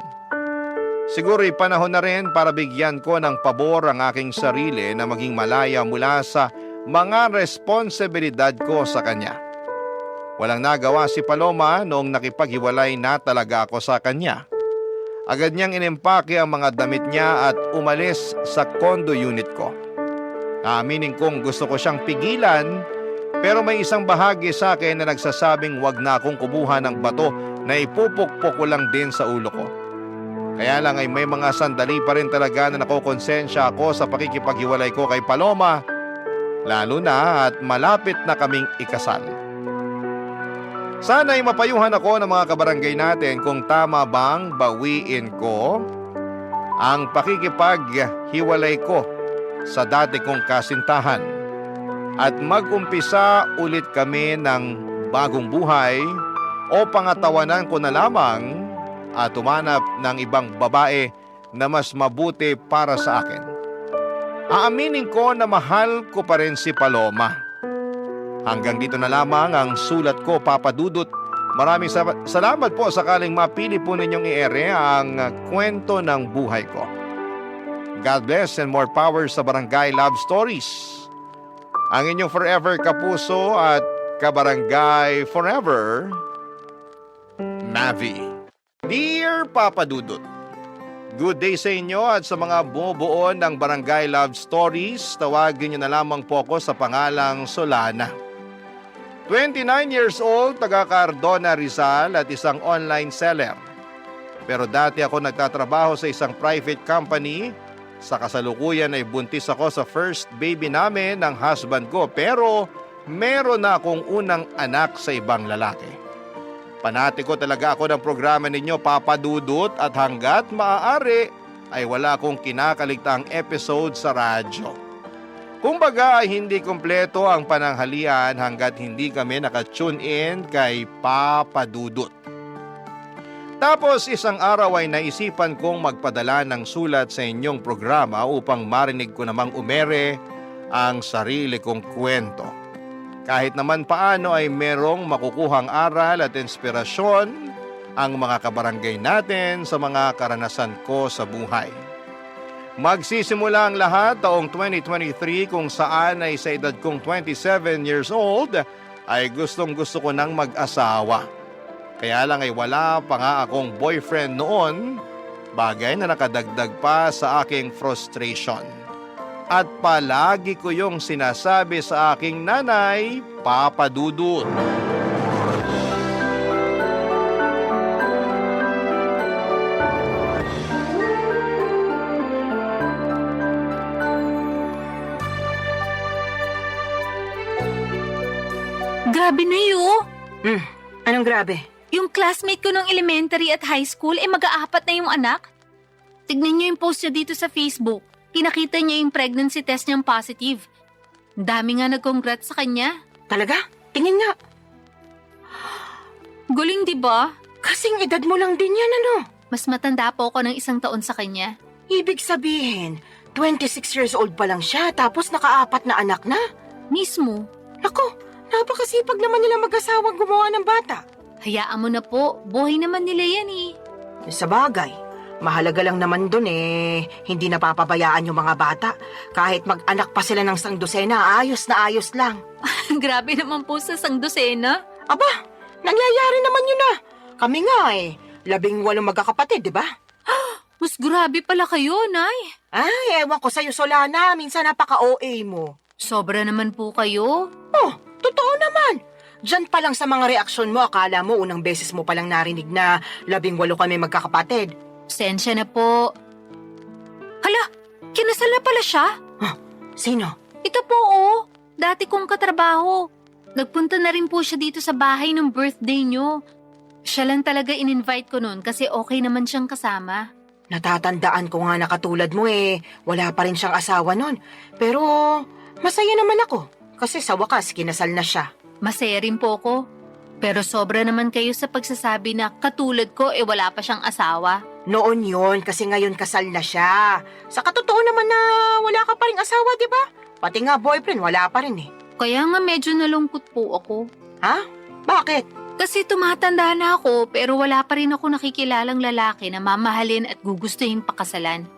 Siguro'y panahon na rin para bigyan ko ng pabor ang aking sarili na maging malaya mula sa mga responsibilidad ko sa kanya. Walang nagawa si Paloma noong nakipaghiwalay na talaga ako sa kanya. Agad niyang inimpake ang mga damit niya at umalis sa condo unit ko. Aaminin kong gusto ko siyang pigilan, pero may isang bahagi sa akin na nagsasabing wag na akong kubuhan ng bato na ipupukpok ko lang din sa ulo ko. Kaya lang ay may mga sandali pa rin talaga na nakokonsensya ako sa pakikipaghiwalay ko kay Paloma, lalo na at malapit na kaming ikasal. Sana ay mapayuhan ako ng mga kabarangay natin kung tama bang bawiin ko ang pakikipaghiwalay ko sa dati kong kasintahan at mag-umpisa ulit kami ng bagong buhay o pangatawanan ko na lamang at tumanap ng ibang babae na mas mabuti para sa akin. Aaminin ko na mahal ko pa rin si Paloma. Hanggang dito na lamang ang sulat ko, Papa Dudut. Maraming salamat po sakaling mapili po ninyong i-ere ang kwento ng buhay ko. God bless and more power sa Barangay Love Stories. Ang inyong forever kapuso at kabarangay forever, Mavi. Dear Papa Dudut, good day sa inyo at sa mga bumubuo ng Barangay Love Stories, tawagin niyo na lamang po ako sa pangalang Solana. 29 years old, taga Cardona, Rizal at isang online seller. Pero dati ako nagtatrabaho sa isang private company. Sa kasalukuyan ay buntis ako sa first baby namin ng husband ko, pero meron na akong unang anak sa ibang lalaki. Panati ko talaga ako ng programa ninyo, Papa Dudut, at hanggat maaari ay wala akong kinakaligtaang episode sa radyo. Kumbaga ay hindi kumpleto ang pananghalian hanggat hindi kami nakatune in kay Papa Dudut. Tapos isang araw ay naisipan kong magpadala ng sulat sa inyong programa upang marinig ko namang umere ang sarili kong kwento. Kahit naman paano ay merong makukuhang aral at inspirasyon ang mga kabarangay natin sa mga karanasan ko sa buhay. Magsisimula ang lahat taong 2023 kung saan ay sa edad kong 27 years old ay gustong-gusto ko nang mag-asawa. Kaya lang ay wala pa nga akong boyfriend noon, bagay na nakadagdag pa sa aking frustration. At palagi ko yung sinasabi sa aking nanay, Papa Dudut. Grabe na yun. Anong grabe? Yung classmate ko nung elementary at high school, mag-aapat na yung anak. Tignan niyo yung post niya dito sa Facebook. Pinakita niya yung pregnancy test niyang positive. Dami nga nag-congrats sa kanya. Talaga? Tingin nga. Galing, di ba? Kasing edad mo lang din yan, ano? Mas matanda po ako ng 1 taon sa kanya. Ibig sabihin, 26 years old pa lang siya tapos nakaapat na anak na. Mismo. Naku, napakasipag naman nila mag-asawang gumawa ng bata. Hayaan mo na po, buhay naman nila yan eh. Sa bagay, mahalaga lang naman dun hindi napapabayaan yung mga bata. Kahit mag-anak pa sila ng 100, ayos na ayos lang. Grabe naman po sa 100. Aba, nangyayari naman yun na. Kami nga 18 magkakapatid, di ba? Mas grabe pala kayo, Nay. Ay, ewan ko sa'yo, Solana. Minsan napaka-OA mo. Sobra naman po kayo. Oh, totoo naman. Diyan pa lang sa mga reaksyon mo, akala mo unang beses mo palang narinig na 18 kami magkakapatid. Sensya na po. Hala, Kinasal na pala siya? Sino? Ito po dati kong katrabaho. Nagpunta na rin po siya dito sa bahay ng birthday niyo. Siya lang talaga in-invite ko noon kasi okay naman siyang kasama. Natatandaan ko nga na katulad mo wala pa rin siyang asawa nun. Pero masaya naman ako kasi sa wakas kinasal na siya. Masaya rin po ako. Pero sobra naman kayo sa pagsasabi na katulad ko wala pa siyang asawa. Noon yon kasi ngayon kasal na siya. Sa katotoo naman na wala ka pa rin asawa, di ba? Pati nga boyfriend, wala pa rin Kaya nga medyo nalungkot po ako. Ha? Bakit? Kasi tumatanda na ako pero wala pa rin ako nakikilalang lalaki na mamahalin at gugustuhin pakasalan.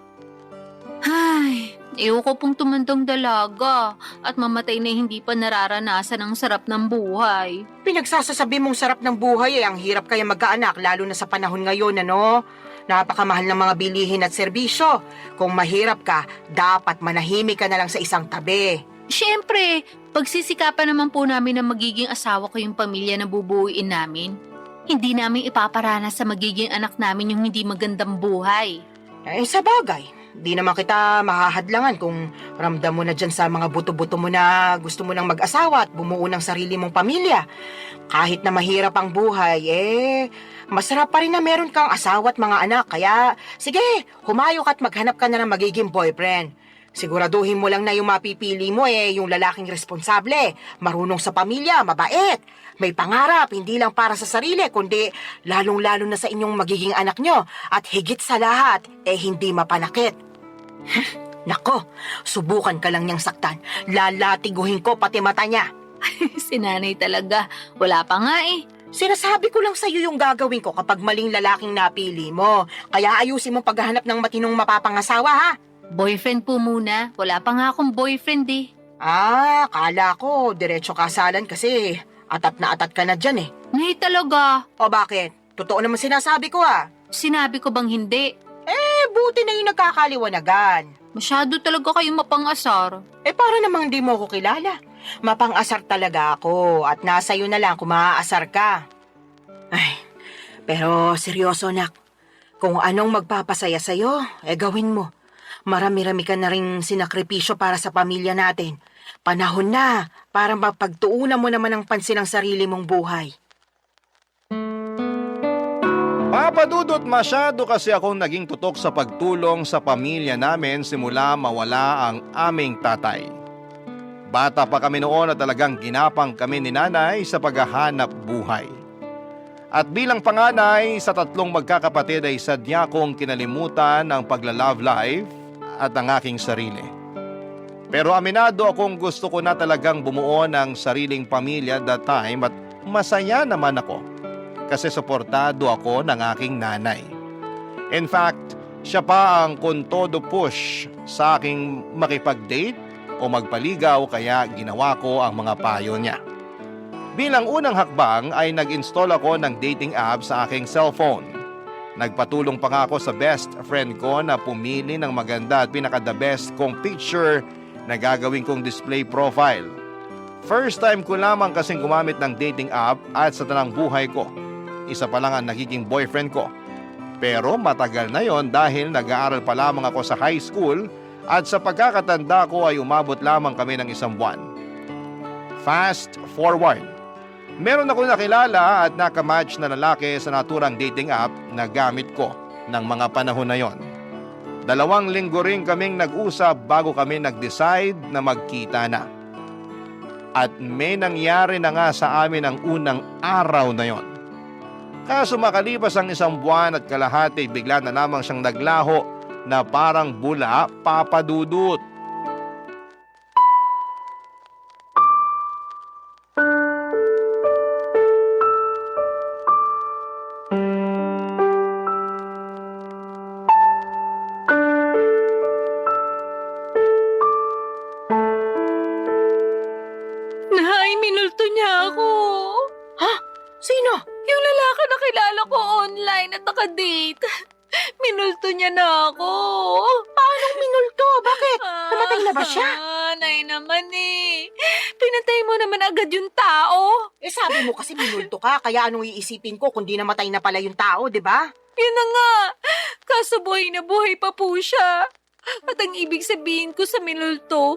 Ay, ayoko pong tumandang dalaga at mamatay na hindi pa nararanasan ang sarap ng buhay. Pinagsasasabi mong sarap ng buhay ang hirap kaya magkaanak lalo na sa panahon ngayon, ano? Napakamahal ng mga bilihin at serbisyo. Kung mahirap ka, dapat manahimik ka na lang sa isang tabi. Siyempre, pagsisikapan naman po namin na magiging asawa ko yung pamilya na bubuuin namin. Hindi namin ipaparanas sa magiging anak namin yung hindi magandang buhay. Sa bagay, di naman kita mahahadlangan kung ramdam mo na dyan sa mga buto-buto mo na gusto mo nang mag-asawa at bumuo ng sarili mong pamilya. Kahit na mahirap ang buhay, masarap pa rin na meron kang asawa at mga anak. Kaya, sige, humayok at maghanap ka na ng magiging boyfriend. Siguraduhin mo lang na yung mapipili mo yung lalaking responsable, marunong sa pamilya, mabait, may pangarap, hindi lang para sa sarili, kundi lalong-lalo na sa inyong magiging anak nyo, at higit sa lahat, hindi mapanakit. Nako, subukan ka lang niyang saktan, lalatiguhin ko pati mata niya. Si nanay talaga, wala pa nga Sinasabi ko lang sa'yo yung gagawin ko kapag maling lalaking napili mo, kaya ayusin mo paghahanap ng matinong mapapangasawa, ha? Boyfriend po muna, wala pa nga akong boyfriend Kala ko, diretso kasalan kasi atat na atat ka na dyan Nay talaga, O bakit? Totoo naman sinasabi ko sinabi ko bang hindi? Buti na yung nagkakaliwanagan. Masyado talaga kayong mapangasar. Para namang di mo ko kilala. Mapang-asar talaga ako at nasa iyo na lang kung maaasar ka. Pero seryoso nak, kung anong magpapasaya sa'yo, gawin mo. Marami-rami ka na rin sinakripisyo para sa pamilya natin. Panahon na para mapagtuunan mo naman ang pansin ng sarili mong buhay. Papa Dudut, masyado kasi akong naging tutok sa pagtulong sa pamilya namin simula mawala ang aming tatay. Bata pa kami noon at talagang ginapang kami ni nanay sa paghahanap buhay. At bilang panganay sa 3 magkakapatid ay sadya kong kinalimutan ang pagla-love life at ang aking sarili. Pero aminado akong gusto ko na talagang bumuo ng sariling pamilya that time at masaya naman ako kasi suportado ako ng aking nanay. In fact, siya pa ang kontodo push sa aking makipag-date o magpaligaw kaya ginawa ko ang mga payo niya. Bilang unang hakbang ay nag-install ako ng dating app sa aking cellphone. Nagpatulong pa nga ako sa best friend ko na pumili ng maganda at pinaka-the best kong picture na gagawin kong display profile. First time ko lamang kasing gumamit ng dating app at sa tanang buhay ko, isa pa lang ang nagiging boyfriend ko. Pero matagal na yon dahil nag-aaral pa lamang ako sa high school at sa pagkakatanda ko ay umabot lamang kami ng 1 buwan. Fast forward. Meron ako nakilala at nakamatch na lalaki sa naturang dating app na gamit ko ng mga panahon na yon. 2 linggo rin kaming nag-usap bago kami nag-decide na magkita na. At may nangyari na nga sa amin ang unang araw na yon. Kaso makalipas ang 1 buwan at kalahati, bigla na lamang siyang naglaho na parang bula, Papa Dudut. Nay, minulto niya ako. Sino? Yung lalaki na kilala ko online at naka-date. Minulto niya na ako. Paano minulto? Bakit? Namatay na ba siya? Nay naman Pinatay mo naman agad yung tao. Sabi mo kasi minulto ka, kaya anong iisipin ko kung di namatay na pala yung tao, di ba? Yun na nga. Kaso buhay na buhay pa po siya. At ang ibig sabihin ko sa minulto,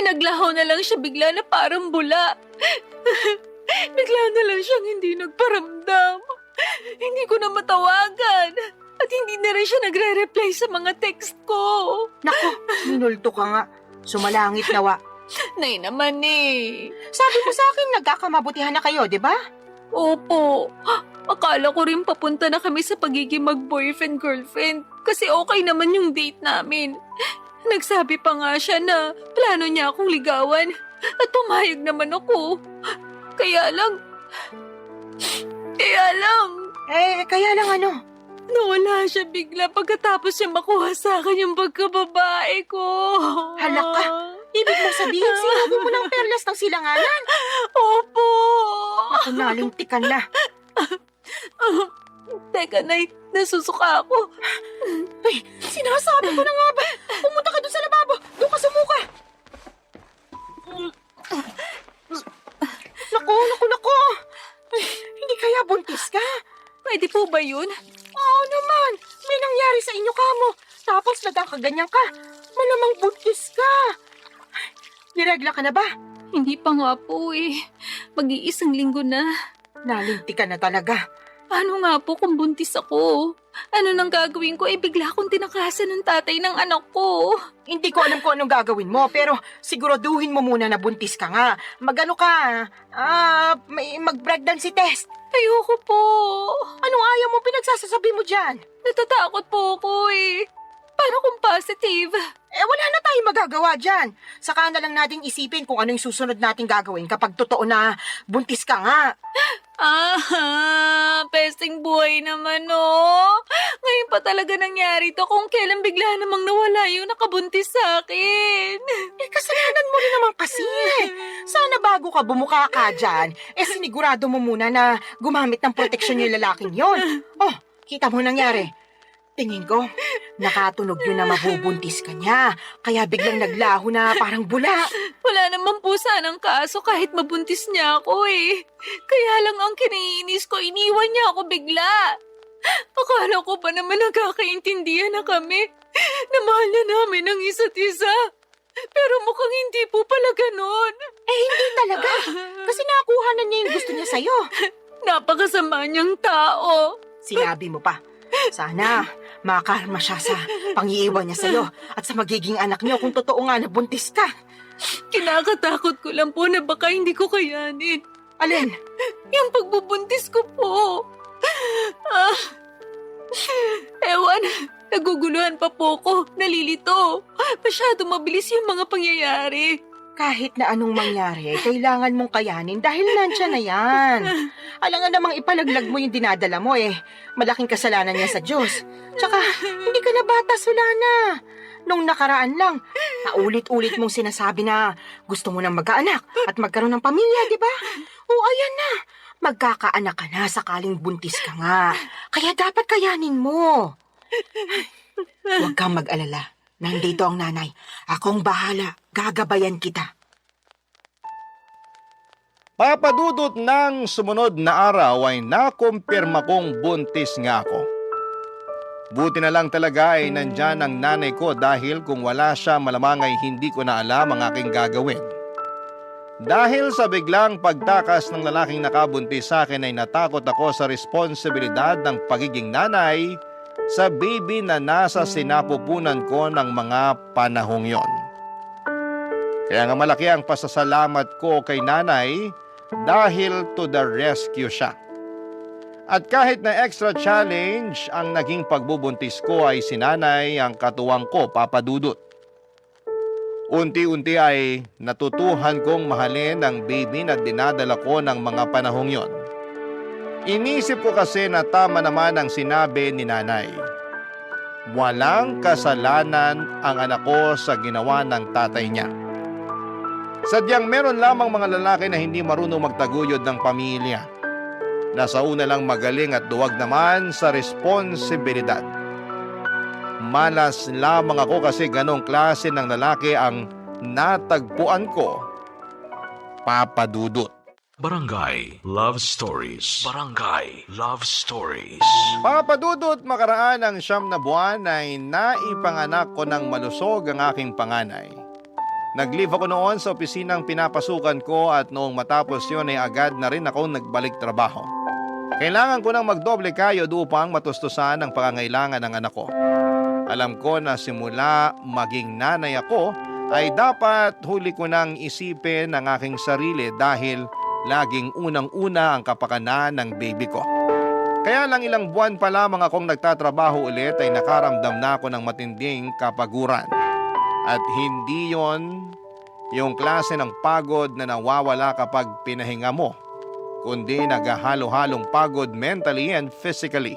naglaho na lang siya bigla na parang bula. Bigla na lang siyang hindi nagparamdam. Hindi ko na matawagan. At hindi na rin siya nagre-reply sa mga text ko. Naku, minulto ka nga. Sumalangit nawa. Nay naman eh. Sabi mo sa akin, nagkakamabutihan na kayo, di ba? Opo. Akala ko rin papunta na kami sa pagiging mag-boyfriend-girlfriend kasi okay naman yung date namin. Nagsabi pa nga siya na plano niya akong ligawan at pumayag naman ako. Kaya lang... Kaya lang ano? Nawala siya bigla pagkatapos niya makuha sa akin yung pagkababae ko. Hala ka. Ibig mo sabihin, sinabi mo ng perlas ng silanganan. Opo. Ako nalintikan na. Teka, Nay, nasusuka ako. Ay, sinasabi ko na nga ba? Pumunta ka doon sa lababo. Doon ka sumuka. Naku. Ay, hindi kaya buntis ka? Pwede po ba yun? Oo naman. May nangyari sa inyo kamo. Tapos nagkakaganyan ka. Malamang buntis ka. Niregla ka na ba? Hindi pa nga po eh. Mag-iisang linggo na. Nalinti ka na talaga. Paano nga po kung buntis ako? Ano nang gagawin ko? Bigla akong tinakasan ng tatay ng anak ko. Hindi ko alam kung anong gagawin mo, pero siguraduhin mo muna na buntis ka nga. Mag-ano ka? Mag-pregnancy test. Ayoko po. Anong ayaw mo pinagsasasabi mo dyan? Natatakot po ako eh. Paano kung positive? Wala na tayong magagawa dyan. Saka na lang natin isipin kung ano yung susunod nating gagawin kapag totoo na buntis ka nga. Pesting buhay naman oh. Ngayon pa talaga nangyari to kung kailan bigla namang nawala yung nakabuntis sa akin. Kasalanan mo rin naman kasi. Sana bago ka bumuka ka dyan, sinigurado mo muna na gumamit ng proteksyon yung lalaking yon. Oh, kita mo nangyari. Tingin ko, nakatunog yun na mabubuntis ka niya. Kaya biglang naglaho na parang bula. Wala naman po sanang kaso kahit mabuntis niya ako eh. Kaya lang ang kinaiinis ko, iniwan niya ako bigla. Akala ko pa naman nagkakaintindihan na kami. Na mahal na namin ang isa't isa. Pero mukhang hindi po pala ganon. Hindi talaga. Kasi nakuha na niya yung gusto niya sa'yo. Napakasama niyang tao. Sinabi mo pa. Sana makarma siya sa pangiiwan niya sa'yo at sa magiging anak niyo kung totoo nga na buntis ka. Kinakatakot ko lang po na baka hindi ko kayanin. Alin? Yung pagbubuntis ko po. Ewan, naguguluhan pa po ko, nalilito. Masyado mabilis yung mga pangyayari. Kahit na anong mangyari, kailangan mong kayanin dahil nandiyan na yan. Alangan namang ipalaglag mo yung dinadala mo malaking kasalanan niya sa Diyos. Tsaka, hindi ka na bata, Solana. Nung nakaraan lang, naulit-ulit mong sinasabi na gusto mo nang magkaanak at magkaroon ng pamilya, di ba? O ayan na, magkakaanak ka na sakaling buntis ka nga. Kaya dapat kayanin mo. Huwag kang mag-alala. Nandito ang nanay. Akong bahala. Gagabayan kita. Papadudot ng sumunod na araw ay nakumpirma kong buntis nga ako. Buti na lang talaga ay nandyan ang nanay ko dahil kung wala siya malamang ay hindi ko na alam ang aking gagawin. Dahil sa biglang pagtakas ng lalaking nakabuntis sa akin ay natakot ako sa responsibilidad ng pagiging nanay sa baby na nasa sinapupunan ko ng mga panahong yon. Kaya nga malaki ang pasasalamat ko kay nanay dahil to the rescue siya. At kahit na extra challenge ang naging pagbubuntis ko ay si nanay ang katuwang ko, Papa Dudut. Unti-unti ay natutuhan kong mahalin ang baby na dinadala ko ng mga panahong yon. Inisip ko kasi na tama naman ang sinabi ni nanay. Walang kasalanan ang anak ko sa ginawa ng tatay niya. Sadyang meron lamang mga lalaki na hindi marunong magtaguyod ng pamilya. Nasa una lang magaling at duwag naman sa responsibilidad. Malas lamang ako kasi ganong klase ng lalaki ang natagpuan ko, Papa Dudut. Barangay Love Stories. Barangay Love Stories. Papadudot, makaraan ng 9 na buwan ay naipanganak ko ng malusog ang aking panganay. Nag-leave ako noon sa opisinang pinapasukan ko at noong matapos yun ay agad na rin ako nagbalik trabaho. Kailangan ko nang magdoble kayod upang matustusan ang pangangailangan ng anak ko. Alam ko na simula maging nanay ako ay dapat huli ko nang isipin ang aking sarili dahil laging unang-una ang kapakanan ng baby ko. Kaya lang ilang buwan pa lamang akong nagtatrabaho ulit ay nakaramdam na ako ng matinding kapaguran. At hindi yon yung klase ng pagod na nawawala kapag pinahinga mo, kundi naghahalo-halong pagod mentally and physically.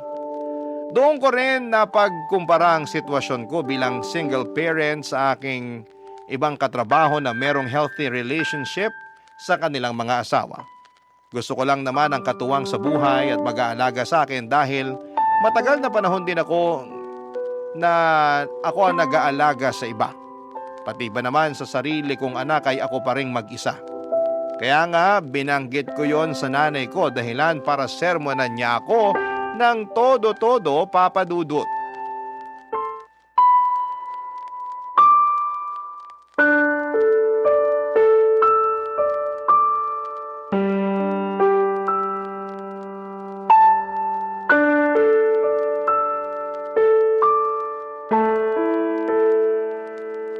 Doon ko rin napagkumpara ang sitwasyon ko bilang single parent sa aking ibang katrabaho na merong healthy relationship sa kanilang mga asawa. Gusto ko lang naman ang katuwang sa buhay at mag-aalaga sa akin dahil matagal na panahon din ako ang nag-aalaga sa iba. Pati ba naman sa sarili kong anak ay ako pa ring mag-isa. Kaya nga binanggit ko yon sa nanay ko dahilan para sermonan niya ako ng todo-todo, Papa Dudut.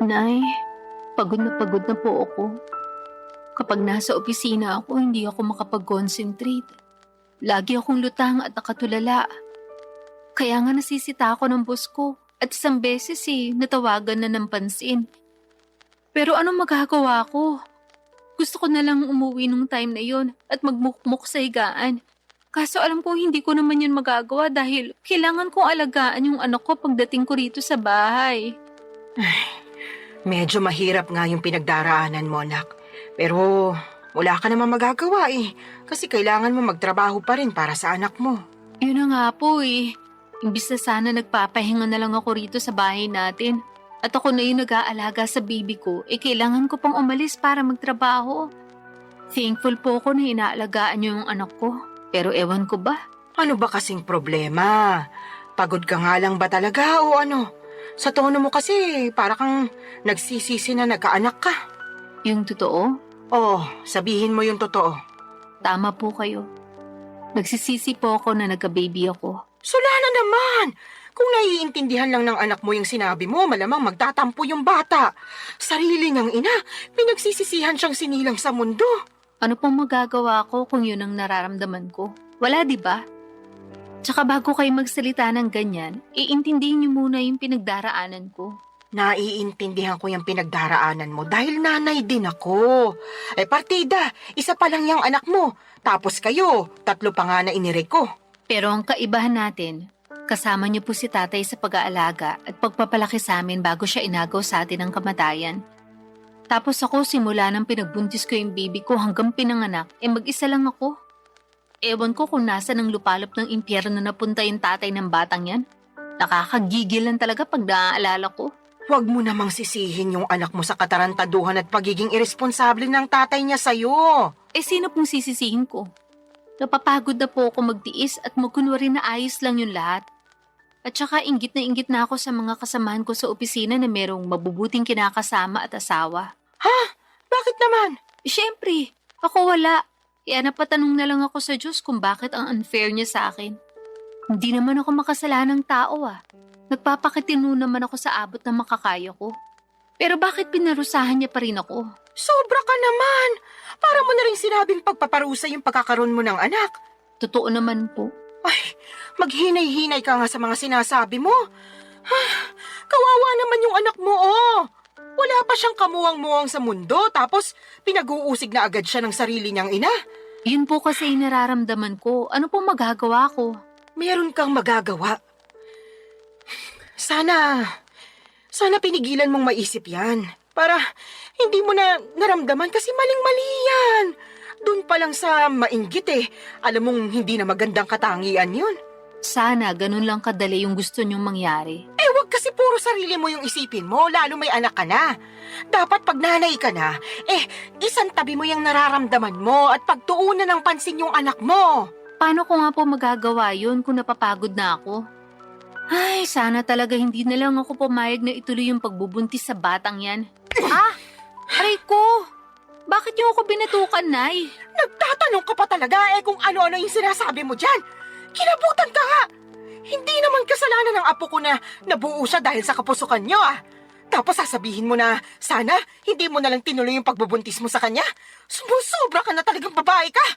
Nay, pagod na po ako. Kapag nasa opisina ako, hindi ako makapag-concentrate. Lagi akong lutang at nakatulala. Kaya nga nasisita ako ng boss ko at isang beses natawagan na ng pansin. Pero anong magagawa ko? Gusto ko na lang umuwi nung time na yon at magmukmuk sa higaan. Kaso alam kong hindi ko naman yun magagawa dahil kailangan kong alagaan yung anak ko pagdating ko rito sa bahay. Medyo mahirap nga yung pinagdaraanan mo, anak. Pero wala ka naman magagawa kasi kailangan mo magtrabaho pa rin para sa anak mo. Yun na nga po Imbis na sana nagpapahinga na lang ako rito sa bahay natin. At ako na yung nag-aalaga sa baby ko, kailangan ko pang umalis para magtrabaho. Thankful po ako na inaalagaan niyo yung anak ko. Pero ewan ko ba? Ano ba kasing problema? Pagod ka nga lang ba talaga o ano? Sa tono mo kasi para kang nagsisisi na nagkaanak ka. Yung totoo? Oh, sabihin mo yung totoo. Tama po kayo. Nagsisisi po ako na nagka-baby ako. Sula na naman! Kung naiintindihan lang ng anak mo yung sinabi mo, malamang magtatampo yung bata. Sarili niyang ina, pinagsisisihan siyang sinilang sa mundo. Ano pong magagawa ko kung yun ang nararamdaman ko? Wala, di ba? Tsaka bago kayo magsalita ng ganyan, iintindihin niyo muna yung pinagdaraanan ko. Naiintindihan ko yung pinagdaraanan mo dahil nanay din ako. Partida, isa pa lang yung anak mo. Tapos kayo, 3 pa nga na inire ko. Pero ang kaibahan natin, kasama niyo po si tatay sa pag-aalaga at pagpapalaki sa amin bago siya inagaw sa atin ng kamatayan. Tapos ako simula nang pinagbuntis ko yung baby ko hanggang pinanganak, mag-isa lang ako. Ewan ko kung nasa ng lupalop ng impyerno na napunta yung tatay ng batang yan. Nakakagigil lang talaga pag naaalala ko. Huwag mo namang sisihin yung anak mo sa katarantaduhan at pagiging irresponsable ng tatay niya sa'yo. Sino pong sisisihin ko? Napapagod na po ako magtiis at magkunwari na ayos lang yung lahat. At saka inggit na ako sa mga kasamahan ko sa opisina na merong mabubuting kinakasama at asawa. Ha? Bakit naman? Siyempre, ako wala. Kaya napatanong na lang ako sa Diyos kung bakit ang unfair niya sa akin. Hindi naman ako makasalanang tao Nagpapakitino naman ako sa abot na makakaya ko. Pero bakit pinarusahan niya pa rin ako? Sobra ka naman! Para mo na rin sinabing pagpaparusa yung pagkakaroon mo ng anak. Totoo naman po. Ay, maghinay-hinay ka nga sa mga sinasabi mo. Kawawa naman yung anak mo, Wala pa siyang kamuwang-muwang sa mundo, tapos pinag-uusig na agad siya ng sarili niyang ina. Yun po kasi yung nararamdaman ko. Ano po magagawa ko? Meron kang magagawa. Sana pinigilan mong maisip yan. Para hindi mo na naramdaman kasi maling-mali yan. Doon pa lang sa mainggit alam mong hindi na magandang katangian yun. Sana ganun lang kadali yung gusto niyong mangyari. Huwag Kasi puro sarili mo yung isipin mo, lalo may anak ka na. Dapat pag nanay ka na, isang tabi mo yung nararamdaman mo at pagtuunan ng pansin yung anak mo. Paano ko nga po magagawa yun kung napapagod na ako? Ay, sana talaga hindi na lang ako pumayag na ituloy yung pagbubuntis sa batang yan. Aray ko! Bakit niyo ako binatukan, Nay? Nagtatanong ka pa talaga kung ano-ano yung sinasabi mo dyan. Kinabutan ka nga. Hindi naman kasalanan ng apo ko na nabuo siya dahil sa kapusukan niyo Tapos sasabihin mo na sana hindi mo na lang tinuloy yung pagbubuntis mo sa kanya. Sumusobra ka na talagang babae ka.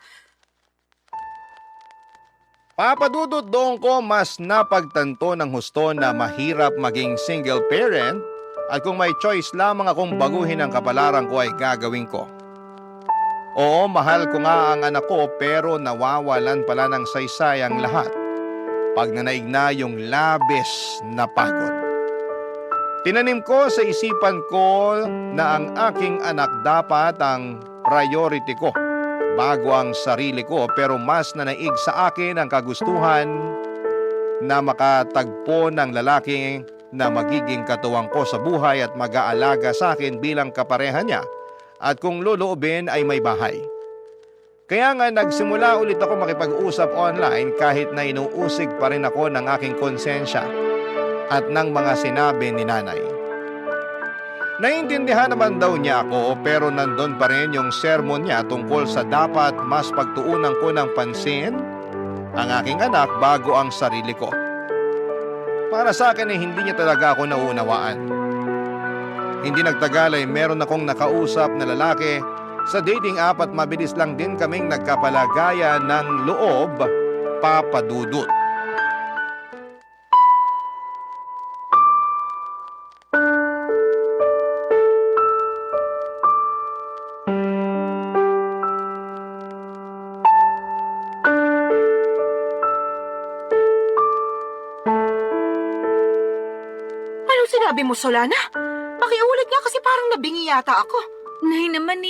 Papadudot doon ko mas napagtanto ng husto na mahirap maging single parent at kung may choice lamang akong baguhin ang kapalaran ko ay gagawin ko. Oo, mahal ko nga ang anak ko pero nawawalan pala ng saysay ang lahat pag nanaig na yung labis na pagod. Tinanim ko sa isipan ko na ang aking anak dapat ang priority ko bago ang sarili ko pero mas nanaig sa akin ang kagustuhan na makatagpo ng lalaki na magiging katuwang ko sa buhay at mag-aalaga sa akin bilang kapareha niya at kung loloobin ay may bahay. Kaya nga nagsimula ulit ako makipag-usap online kahit na inuusig pa rin ako ng aking konsensya at ng mga sinabi ni nanay. Naiintindihan naman daw niya ako pero nandun pa rin yung sermon niya tungkol sa dapat mas pagtuunan ko ng pansin ang aking anak bago ang sarili ko. Para sa akin ay hindi niya talaga ako nauunawaan. Hindi nagtagal ay meron akong nakausap na lalaki sa dating app at mabilis lang din kaming nagkapalagaya ng loob, papadudot. Anong sinabi mo, Solana? Pakiulit nga kasi parang nabingi yata ako. Nay naman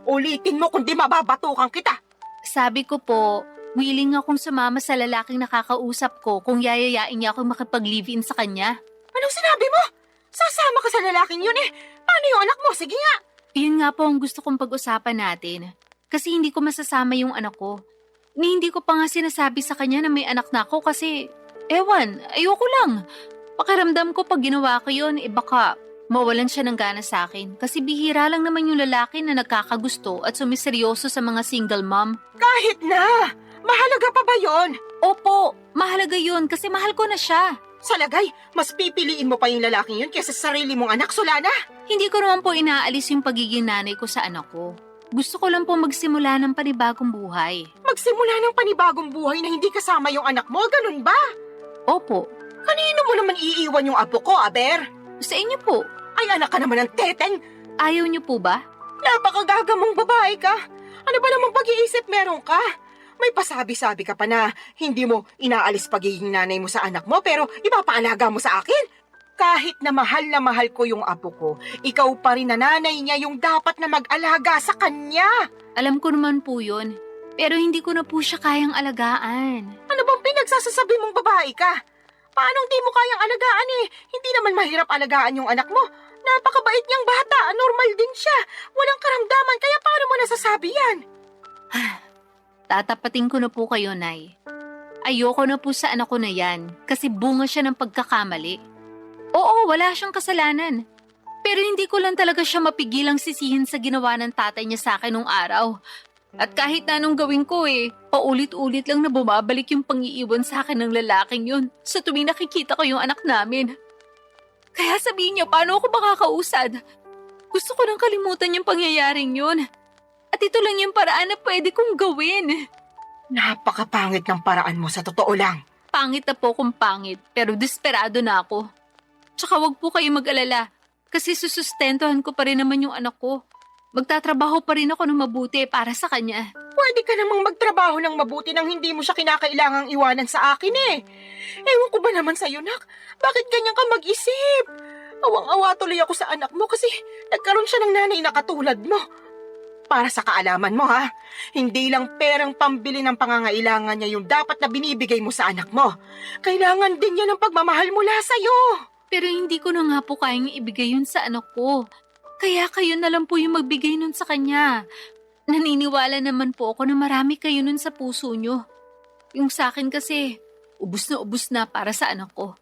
Ulitin mo kundi mababatukan kita. Sabi ko po, willing akong sumama sa lalaking nakakausap ko kung yayayain niya akong makipag-live-in sa kanya. Anong sinabi mo? Sasama ka sa lalaking yun Paano yung anak mo? Sige nga. Yun nga po ang gusto kong pag-usapan natin. Kasi hindi ko masasama yung anak ko. Hindi ko pa nga sinasabi sa kanya na may anak na ako kasi, ewan, ayoko lang. Pakiramdam ko pag ginawa ko yun, baka mawalan siya ng gana sa akin. Kasi bihira lang naman yung lalaki na nagkakagusto at sumiseryoso sa mga single mom. Kahit na! Mahalaga pa ba yon? Opo, mahalaga yun kasi mahal ko na siya. Sa lagay, mas pipiliin mo pa yung lalaking yun kaysa sa sarili mong anak, Solana. Hindi ko naman po inaalis yung pagiging nanay ko sa anak ko. Gusto ko lang po magsimula ng panibagong buhay. Magsimula ng panibagong buhay na hindi kasama yung anak mo, ganun ba? Opo, Kanino mo naman iiwan yung apo ko, Aber? sa inyo po. Ay, anak ka naman ng teteng. Ayaw niyo po ba? Napakagagamong babae ka. Ano ba namang pag-iisip meron ka? May pasabi-sabi ka pa na hindi mo inaalis pagiging nanay mo sa anak mo pero ipapaalaga mo sa akin. Kahit na mahal ko yung apo ko, ikaw pa rin na nanay niya yung dapat na mag-alaga sa kanya. Alam ko naman po yun. Pero hindi ko na po siya kayang alagaan. Ano bang pinagsasasabi mong babae ka? Paano hindi mo kayang alagaan Hindi naman mahirap alagaan yung anak mo. Napakabait niyang bata, normal din siya. Walang karamdaman, kaya paano mo nasasabi yan? Tatapatin ko na po kayo, Nay. Ayoko na po sa anak ko na yan kasi bunga siya ng pagkakamali. Oo, wala siyang kasalanan. Pero hindi ko lang talaga siya mapigilang sisihin sa ginawa ng tatay niya sa akin nung araw. At kahit na anong gawin ko paulit-ulit lang na bumabalik yung pangiiwan sa akin ng lalaking yun sa tuwing nakikita ko yung anak namin. Kaya sabihin niyo, paano ako makakausad? Gusto ko nang kalimutan yung pangyayaring yun. At ito lang yung paraan na pwede kong gawin. Napakapangit ng paraan mo sa totoo lang. Pangit na po kung pangit, pero desperado na ako. Tsaka wag po kayo mag-alala, kasi susustentuhan ko pa rin naman yung anak ko. Magtatrabaho pa rin ako ng mabuti para sa kanya. Pwede ka namang magtrabaho ng mabuti nang hindi mo siya kinakailangang iwanan sa akin Ewan ko ba naman sa'yo, nak? Bakit ganyan ka mag-isip? Awang-awa tuloy ako sa anak mo kasi nagkaroon siya ng nanay na katulad mo. Para sa kaalaman mo hindi lang perang pambili ng pangangailangan niya yung dapat na binibigay mo sa anak mo. Kailangan din niya ng pagmamahal mula sa'yo. Pero hindi ko na nga po kayang ibigay yun sa anak ko. Kaya kayo na lang po yung magbigay nun sa kanya. Naniniwala naman po ako na marami kayo nun sa puso nyo. Yung sa akin kasi, ubus na para sa anak ko.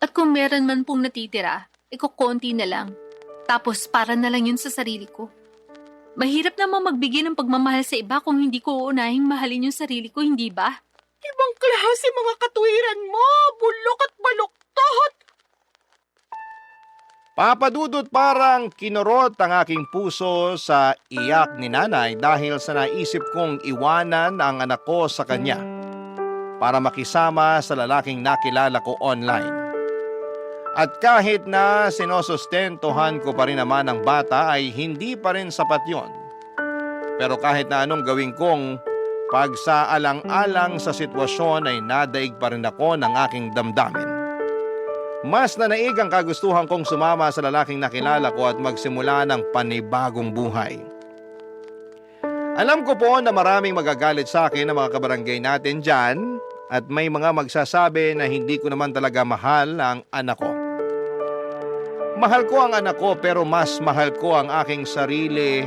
At kung meron man pong natitira, konti na lang. Tapos para na lang yun sa sarili ko. Mahirap naman magbigay ng pagmamahal sa iba kung hindi ko uunahing mahalin yung sarili ko, hindi ba? Ibang klase mga katwiran mo, bulok at baluktot. Papa Dudut, parang kinurot ang aking puso sa iyak ni nanay dahil sa naisip kong iwanan ang anak ko sa kanya para makisama sa lalaking nakilala ko online. At kahit na sinosustentuhan ko pa rin naman ang bata ay hindi pa rin sapat yon. Pero kahit na anong gawin kong pagsaalang-alang sa sitwasyon ay nadaig pa rin ako ng aking damdamin. Mas nanaig ang kagustuhan kong sumama sa lalaking nakilala ko at magsimula ng panibagong buhay. Alam ko po na maraming magagalit sa akin ng mga kabarangay natin dyan at may mga magsasabi na hindi ko naman talaga mahal ang anak ko. Mahal ko ang anak ko pero mas mahal ko ang aking sarili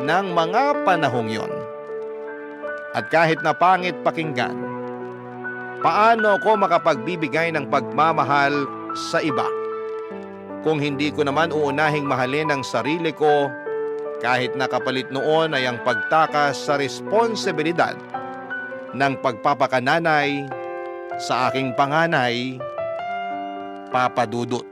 ng mga panahong yon. At kahit na pangit pakinggan, paano ko makapagbibigay ng pagmamahal sa iba kung hindi ko naman uunahing mahalin ang sarili ko kahit nakapalit noon ay ang pagtakas sa responsibilidad ng pagpapakananay sa aking panganay, Papa Dudut.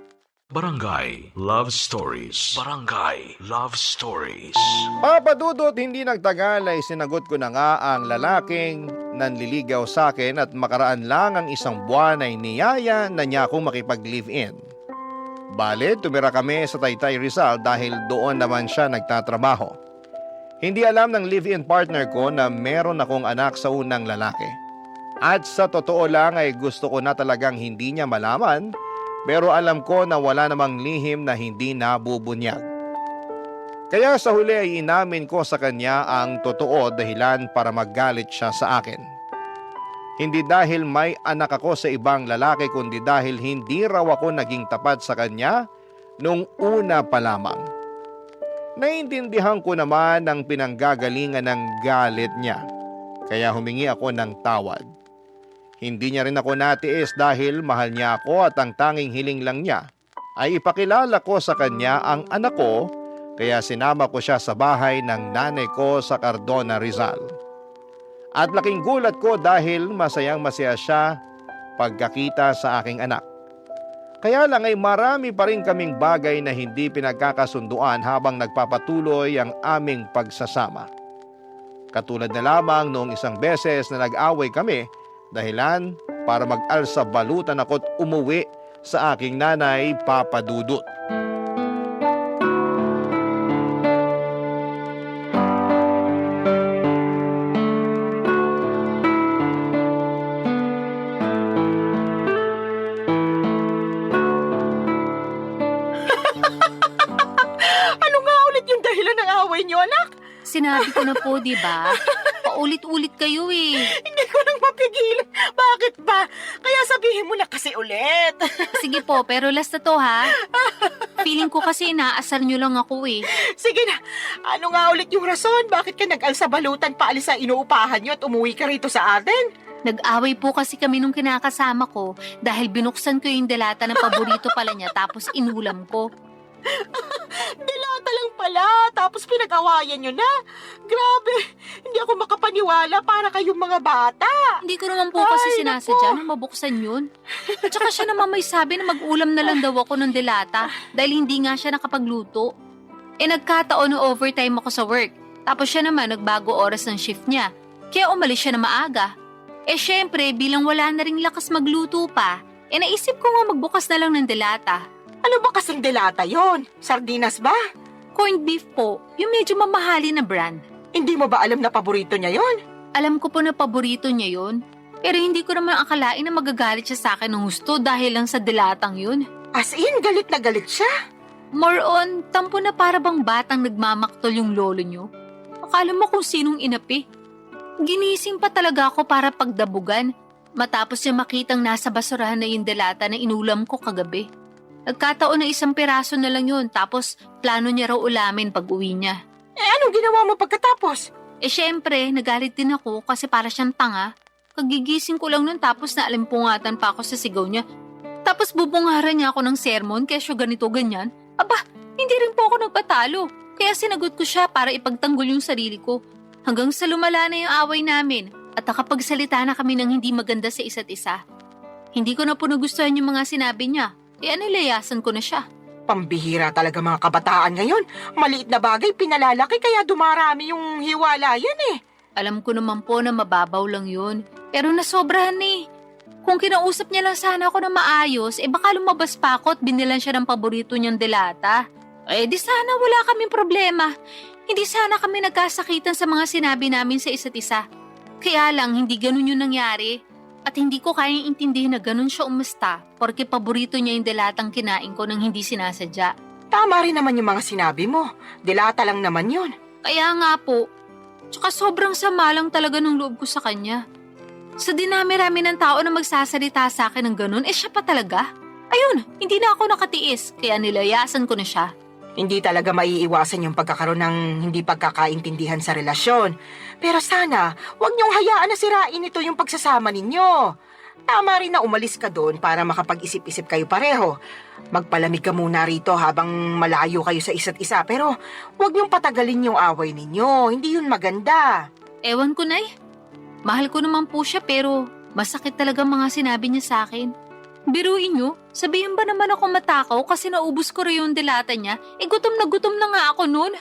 Barangay Love Stories. Barangay Love Stories. Papa Dudut, hindi nagtagal ay sinagot ko na nga ang lalaking nanliligaw sa akin at makaraan lang ang isang buwan ay niyaya na niya akong makipag-live-in. Bale, tumira kami sa Taytay Rizal dahil doon naman siya nagtatrabaho. Hindi alam ng live-in partner ko na meron akong anak sa unang lalaki. At sa totoo lang ay gusto ko na talagang hindi niya malaman, pero alam ko na wala namang lihim na hindi nabubunyag. Kaya sa huli ay inamin ko sa kanya ang totoo dahilan para maggalit siya sa akin. Hindi dahil may anak ako sa ibang lalaki kundi dahil hindi raw ako naging tapat sa kanya nung una pa lamang. Naintindihan ko naman ang pinanggagalingan ng galit niya, kaya humingi ako ng tawad. Hindi niya rin ako natiis dahil mahal niya ako at ang tanging hiling lang niya ay ipakilala ko sa kanya ang anak ko, kaya sinama ko siya sa bahay ng nanay ko sa Cardona, Rizal. At laking gulat ko dahil masayang masaya siya pagkakita sa aking anak. Kaya lang ay marami pa rin kaming bagay na hindi pinagkakasunduan habang nagpapatuloy ang aming pagsasama. Katulad na lamang noong isang beses na nag-away kami dahilan para mag-alsa balutan ako't umuwi sa aking nanay, Papa Dudut. Ano nga ulit yung dahilan ng away niyo, anak? Sinabi ko na po, di ba? Paulit-ulit kayo eh. Hindi ko nang mapigilan. Bakit ba? Kaya sabihin mo na kasi ulit. Sige po, pero last na to ha. Feeling ko kasi inaasar nyo lang ako eh. Sige na, ano nga ulit yung rason? Bakit ka nag-alsa balutan paalis sa inuupahan niyo at umuwi ka rito sa atin? Nag-away po kasi kami nung kinakasama ko dahil binuksan ko yung delata ng paborito pala niya tapos inulam ko. Dilata lang pala, tapos pinag-awayan nyo na. Grabe, hindi ako makapaniwala para kayong mga bata. Hindi ko naman po kasi Ay, sinasadya naku. na mabuksan yun. At saka siya naman may sabi na mag-ulam na lang daw ako ng delata dahil hindi nga siya nakapagluto. Nagkataon na overtime ako sa work. Tapos siya naman nagbago oras ng shift niya. Kaya umalis siya na maaga. Syempre, bilang wala na ring lakas magluto pa, naisip ko nga magbukas na lang ng delata. Ano ba kasing delata yon? Sardinas ba? Corned beef po, yung medyo mamahali na brand. Hindi mo ba alam na paborito niya yon? Alam ko po na paborito niya yun. Pero hindi ko naman akalain na magagalit siya sa akin ng gusto dahil lang sa dilatang yun. As in, galit na galit siya. More on, tampo na para bang batang nagmamaktol yung lolo nyo. Akala mo kung sinong inapi. Ginising pa talaga ako para pagdabugan. Matapos niya makitang nasa basurahan na yung delata na inulam ko kagabi. Nagkataon na isang piraso na lang yun, tapos plano niya raw ulamin pag uwi niya. Anong ginawa mo pagkatapos? Syempre, nagalit din ako kasi para siyang tanga. Kagigising ko lang nun tapos naalimpungatan pa ako sa sigaw niya. Tapos bubungaran niya ako ng sermon kesyo ganito ganyan. Aba, hindi rin po ako nagpatalo. Kaya sinagot ko siya para ipagtanggol yung sarili ko. Hanggang sa lumala na yung away namin at nakapagsalita na kami ng hindi maganda sa isa't isa. Hindi ko na po nagustuhan yung mga sinabi niya. Kaya nilayasan ko na siya. Pambihira talaga mga kabataan ngayon. Maliit na bagay pinalalaki kaya dumarami yung hiwala yan eh. Alam ko naman po na mababaw lang yun. Pero nasobrahan eh. Kung kinausap niya lang sana ako na maayos, baka lumabas pa ako at binilan siya ng paborito niyang delata. Di sana wala kaming problema. Hindi sana kami nagkasakitan sa mga sinabi namin sa isa't isa. Kaya lang, hindi ganun yung nangyari. At hindi ko kayang intindihin na ganun siya umasta porque paborito niya yung delatang kinain ko nang hindi sinasadya. Tama rin naman yung mga sinabi mo. Dilata lang naman yun. Kaya nga po. Tsaka sobrang sama lang talaga ng loob ko sa kanya. Sa dinami-rami ng tao na magsasalita sa akin ng ganun, siya pa talaga. Ayun, hindi na ako nakatiis kaya nilayasan ko na siya. Hindi talaga maiiwasan yung pagkakaroon ng hindi pagkakaintindihan sa relasyon. Pero sana, huwag niyong hayaan na sirain ito yung pagsasama ninyo. Tama rin na umalis ka doon para makapag-isip-isip kayo pareho. Magpalamig ka muna rito habang malayo kayo sa isa't isa. Pero huwag niyong patagalin yung away ninyo. Hindi yun maganda. Ewan ko, Nay. Mahal ko naman po siya pero masakit talaga mga sinabi niya sa akin. Biruin niyo, sabihin ba naman ako matakaw kasi naubos ko rin yung dilata niya? Gutom na nga ako nun.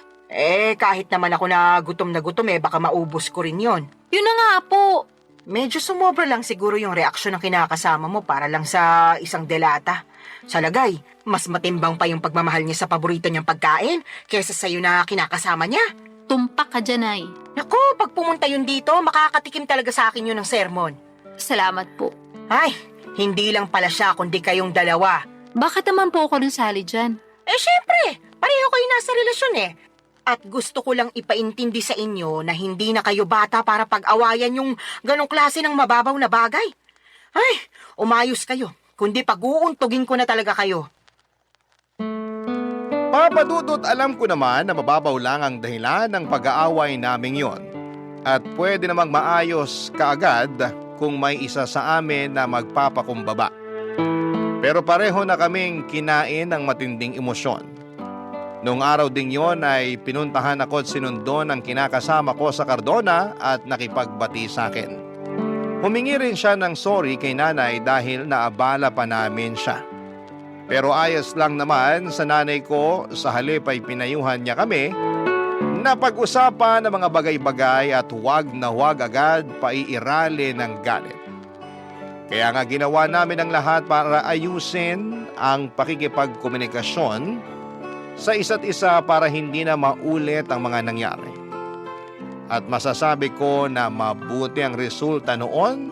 Kahit naman ako na gutom, baka maubos ko rin yon. Yun na nga po. Medyo sumobra lang siguro yung reaksyon ng kinakasama mo para lang sa isang delata. Sa lagay, mas matimbang pa yung pagmamahal niya sa paborito niyang pagkain kaysa sa'yo na kinakasama niya. Tumpak ka dyan, Nay. Naku, pag pumunta yun dito, makakatikim talaga sa akin yun ng sermon. Salamat po. Ay, hindi lang pala siya kundi kayong dalawa. Bakit naman po ako nasali dyan? Syempre, pareho kayo nasa relasyon eh. At gusto ko lang ipaintindi sa inyo na hindi na kayo bata para pag-awayan yung ganong klase ng mababaw na bagay. Ay, umayos kayo, kundi pag-uuntugin ko na talaga kayo. Papa Dudut, alam ko naman na mababaw lang ang dahilan ng pag-aaway naming yon. At pwede namang maayos kaagad kung may isa sa amin na magpapakumbaba. Pero pareho na kaming kinain ng matinding emosyon. Noong araw ding yon ay pinuntahan ako at sinundo ng kinakasama ko sa Cardona at nakipagbati sa akin. Humingi rin siya ng sorry kay nanay dahil naabala pa namin siya. Pero ayos lang naman sa nanay ko, sa halip ay pinayuhan niya kami na pag-usapan ng mga bagay-bagay at huwag na huwag agad paiirali ng galit. Kaya nga ginawa namin ang lahat para ayusin ang pakikipagkomunikasyon sa isa't isa para hindi na maulit ang mga nangyari. At masasabi ko na mabuti ang resulta noon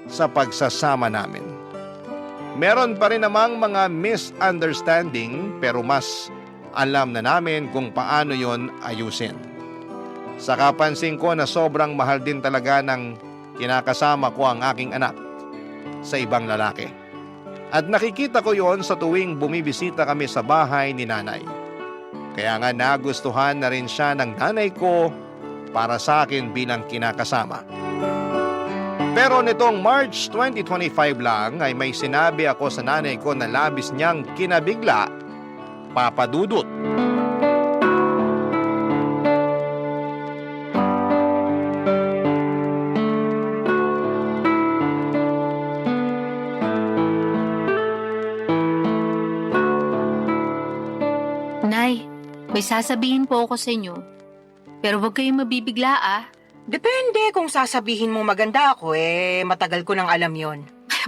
sa pagsasama namin. Meron pa rin namang mga misunderstanding pero mas alam na namin kung paano yon ayusin. Saka pansin ko na sobrang mahal din talaga ng kinakasama ko ang aking anak sa ibang lalaki. At nakikita ko yon sa tuwing bumibisita kami sa bahay ni nanay. Kaya nga nagustuhan na rin siya ng nanay ko para sa akin bilang kinakasama. Pero nitong March 2025 lang ay may sinabi ako sa nanay ko na labis niyang kinabigla, Papa Dudut. Nay, may sasabihin po ako sa inyo. Pero huwag kayong mabibigla Depende kung sasabihin mo maganda ako matagal ko nang alam yon.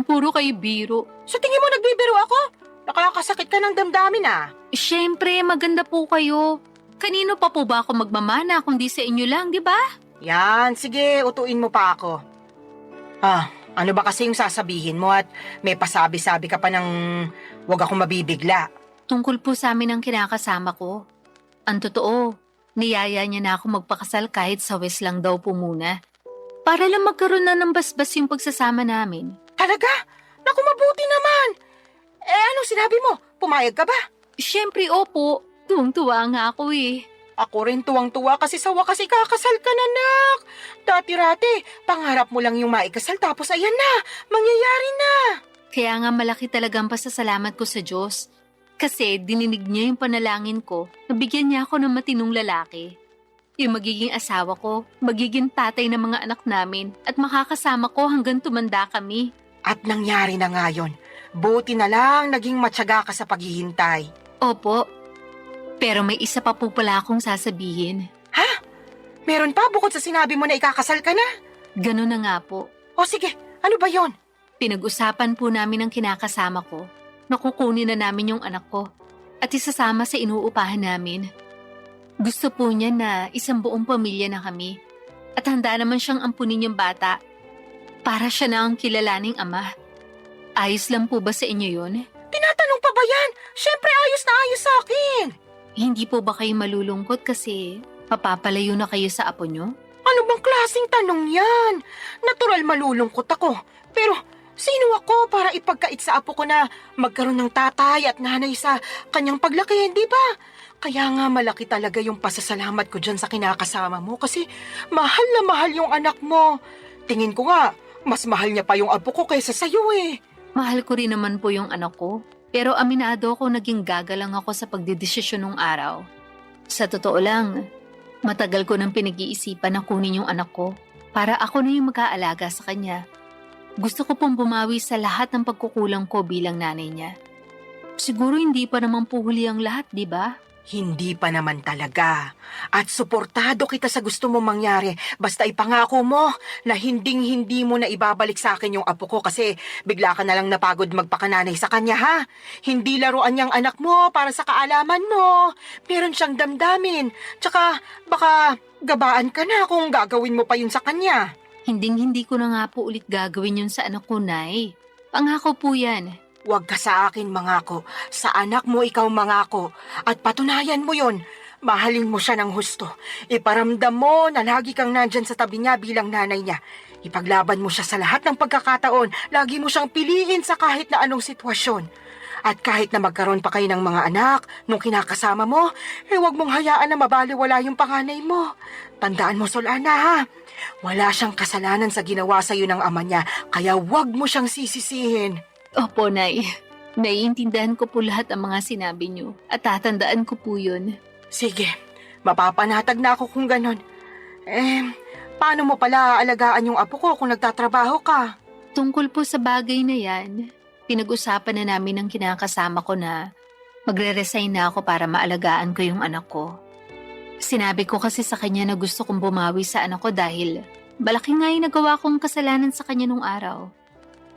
Puro kayo biro. Sa tingin mo nagbibiro ako? Nakakasakit ka ng damdamin Siyempre, maganda po kayo. Kanino pa po ba ako magmamana kung di sa inyo lang, di ba? Yan, sige, utuin mo pa ako. Ano ba kasi yung sasabihin mo at may pasabi-sabi ka pa ng wag akong mabibigla? Tungkol po sa amin ang kinakasama ko. Ang totoo, niyaya niya na ako magpakasal kahit sa West lang daw po muna. Para lang magkaroon na ng basbas yung pagsasama namin. Talaga? Naku, mabuti naman. Anong sinabi mo? Pumayag ka ba? Siyempre, opo. Tuwang-tuwa nga ako eh. Ako rin tuwang-tuwa kasi sa wakas ikakasal ka na, nak. Dati-rati, pangarap mo lang yung maikasal tapos ayan na, mangyayari na. Kaya nga malaki talagang pasasalamat ko sa Diyos. Kasi dininig niya yung panalangin ko, nabigyan niya ako ng matinong lalaki. Yung magiging asawa ko, magiging tatay ng mga anak namin, at makakasama ko hanggang tumanda kami. At nangyari na nga yun. Buti na lang naging matyaga ka sa paghihintay. Opo. Pero may isa pa po pala akong sasabihin. Meron pa bukod sa sinabi mo na ikakasal ka na? Ganun na nga po. O sige, ano ba yon? Pinag-usapan po namin ng kinakasama ko. Nakukunin na namin yung anak ko at isasama sa inuupahan namin. Gusto po niya na isang buong pamilya na kami at handa naman siyang ampunin yung bata para siya na ang kilalaning ama. Ayos lang po ba sa inyo yun? Tinatanong pa ba yan? Siyempre ayos na ayos sa akin. Hindi po ba kayo malulungkot kasi mapapalayo na kayo sa apo nyo? Ano bang klaseng tanong yan? Natural malulungkot ako. Pero sino ako para ipagkait sa apo ko na magkaroon ng tatay at nanay sa kanyang paglaki, di ba? Kaya nga malaki talaga yung pasasalamat ko dyan sa kinakasama mo kasi mahal na mahal yung anak mo. Tingin ko nga, mas mahal niya pa yung apo ko kaysa sa'yo eh. Mahal ko rin naman po yung anak ko. Pero aminado ko naging gagalang ako sa pagdidesisyon nung araw. Sa totoo lang, matagal ko nang pinag-iisipan na kunin yung anak ko para ako na yung mag-aalaga sa kanya. Gusto ko pong bumawi sa lahat ng pagkukulang ko bilang nanay niya. Siguro hindi pa naman po huli ang lahat, di ba? Hindi pa naman talaga. At suportado kita sa gusto mong mangyari. Basta ipangako mo na hinding-hindi mo na ibabalik sa akin yung apo ko kasi bigla ka na lang napagod magpakananay sa kanya, ha? Hindi laruan niyang anak mo para sa kaalaman mo. Meron siyang damdamin. Tsaka baka gabaan ka na kung gagawin mo pa yun sa kanya. Hinding-hindi ko na nga po ulit gagawin yun sa anak ko, Nay. Pangako po yan. Huwag ka sa akin mangako. Sa anak mo ikaw mangako. At patunayan mo yon. Mahalin mo siya ng husto. Iparamdam mo na lagi kang nandyan sa tabi niya bilang nanay niya. Ipaglaban mo siya sa lahat ng pagkakataon. Lagi mo siyang piliin sa kahit na anong sitwasyon. At kahit na magkaroon pa kayo ng mga anak nung kinakasama mo, huwag mong hayaan na mabaliwala yung panganay mo. Tandaan mo, Solana, ha? Wala siyang kasalanan sa ginawa sa'yo ng ama niya, kaya huwag mo siyang sisisihin. Opo, Nay. Naiintindihan ko po lahat ang mga sinabi niyo at tatandaan ko po yun. Sige, mapapanatag na ako kung ganon. Paano mo pala aalagaan yung apo ko kung nagtatrabaho ka? Tungkol po sa bagay na yan, pinag-usapan na namin ng kinakasama ko na magre-resign na ako para maalagaan ko yung anak ko. Sinabi ko kasi sa kanya na gusto kong bumawi sa anak ko dahil malaki nga yung nagawa kong kasalanan sa kanya nung araw.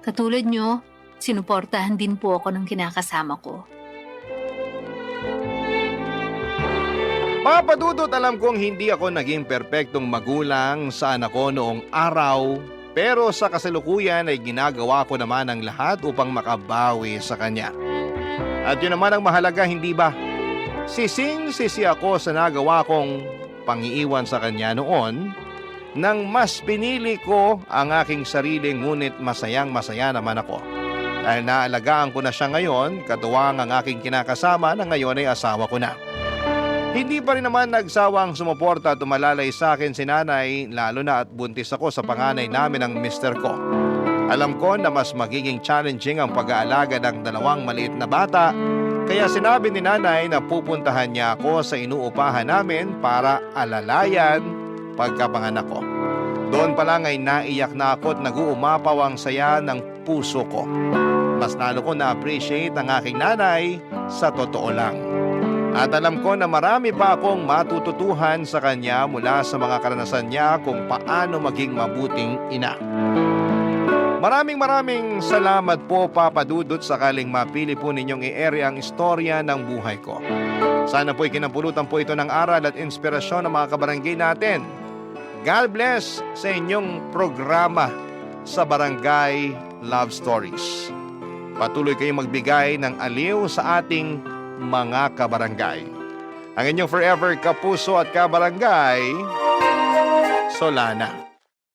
Katulad nyo, sinuportahan din po ako ng kinakasama ko. Papa Dudut, alam kong hindi ako naging perpektong magulang sa anak ko noong araw, pero sa kasalukuyan ay ginagawa ko naman ang lahat upang makabawi sa kanya. At yun naman ang mahalaga, hindi ba? Sising-sisi ako sa nagawa kong pangiiwan sa kanya noon nang mas pinili ko ang aking sarili, ngunit masayang-masaya naman ako. Dahil naalagaan ko na siya ngayon, katuwang ang aking kinakasama na ngayon ay asawa ko na. Hindi pa rin naman nagsawang sumuporta at tumalalay sa akin si nanay, lalo na at buntis ako sa panganay namin ng mister ko. Alam ko na mas magiging challenging ang pag-aalaga ng dalawang maliit na bata, kaya sinabi ni nanay na pupuntahan niya ako sa inuupahan namin para alalayan pagkapanganak ko. Doon pa lang ay naiyak na ako at nag-uumapaw ang saya ng puso ko. Mas lalo ko na-appreciate ang aking nanay sa totoo lang. At alam ko na marami pa akong matututuhan sa kanya mula sa mga karanasan niya kung paano maging mabuting ina. Maraming salamat po, Papa Dudut, sakaling mapili po ninyong i-air ang istorya ng buhay ko. Sana po'y kinapulutan po ito ng aral at inspirasyon ng mga kabarangay natin. God bless sa inyong programa sa Barangay Love Stories. Patuloy kayong magbigay ng aliw sa ating mga kabarangay. Ang inyong forever kapuso at kabarangay, Solana.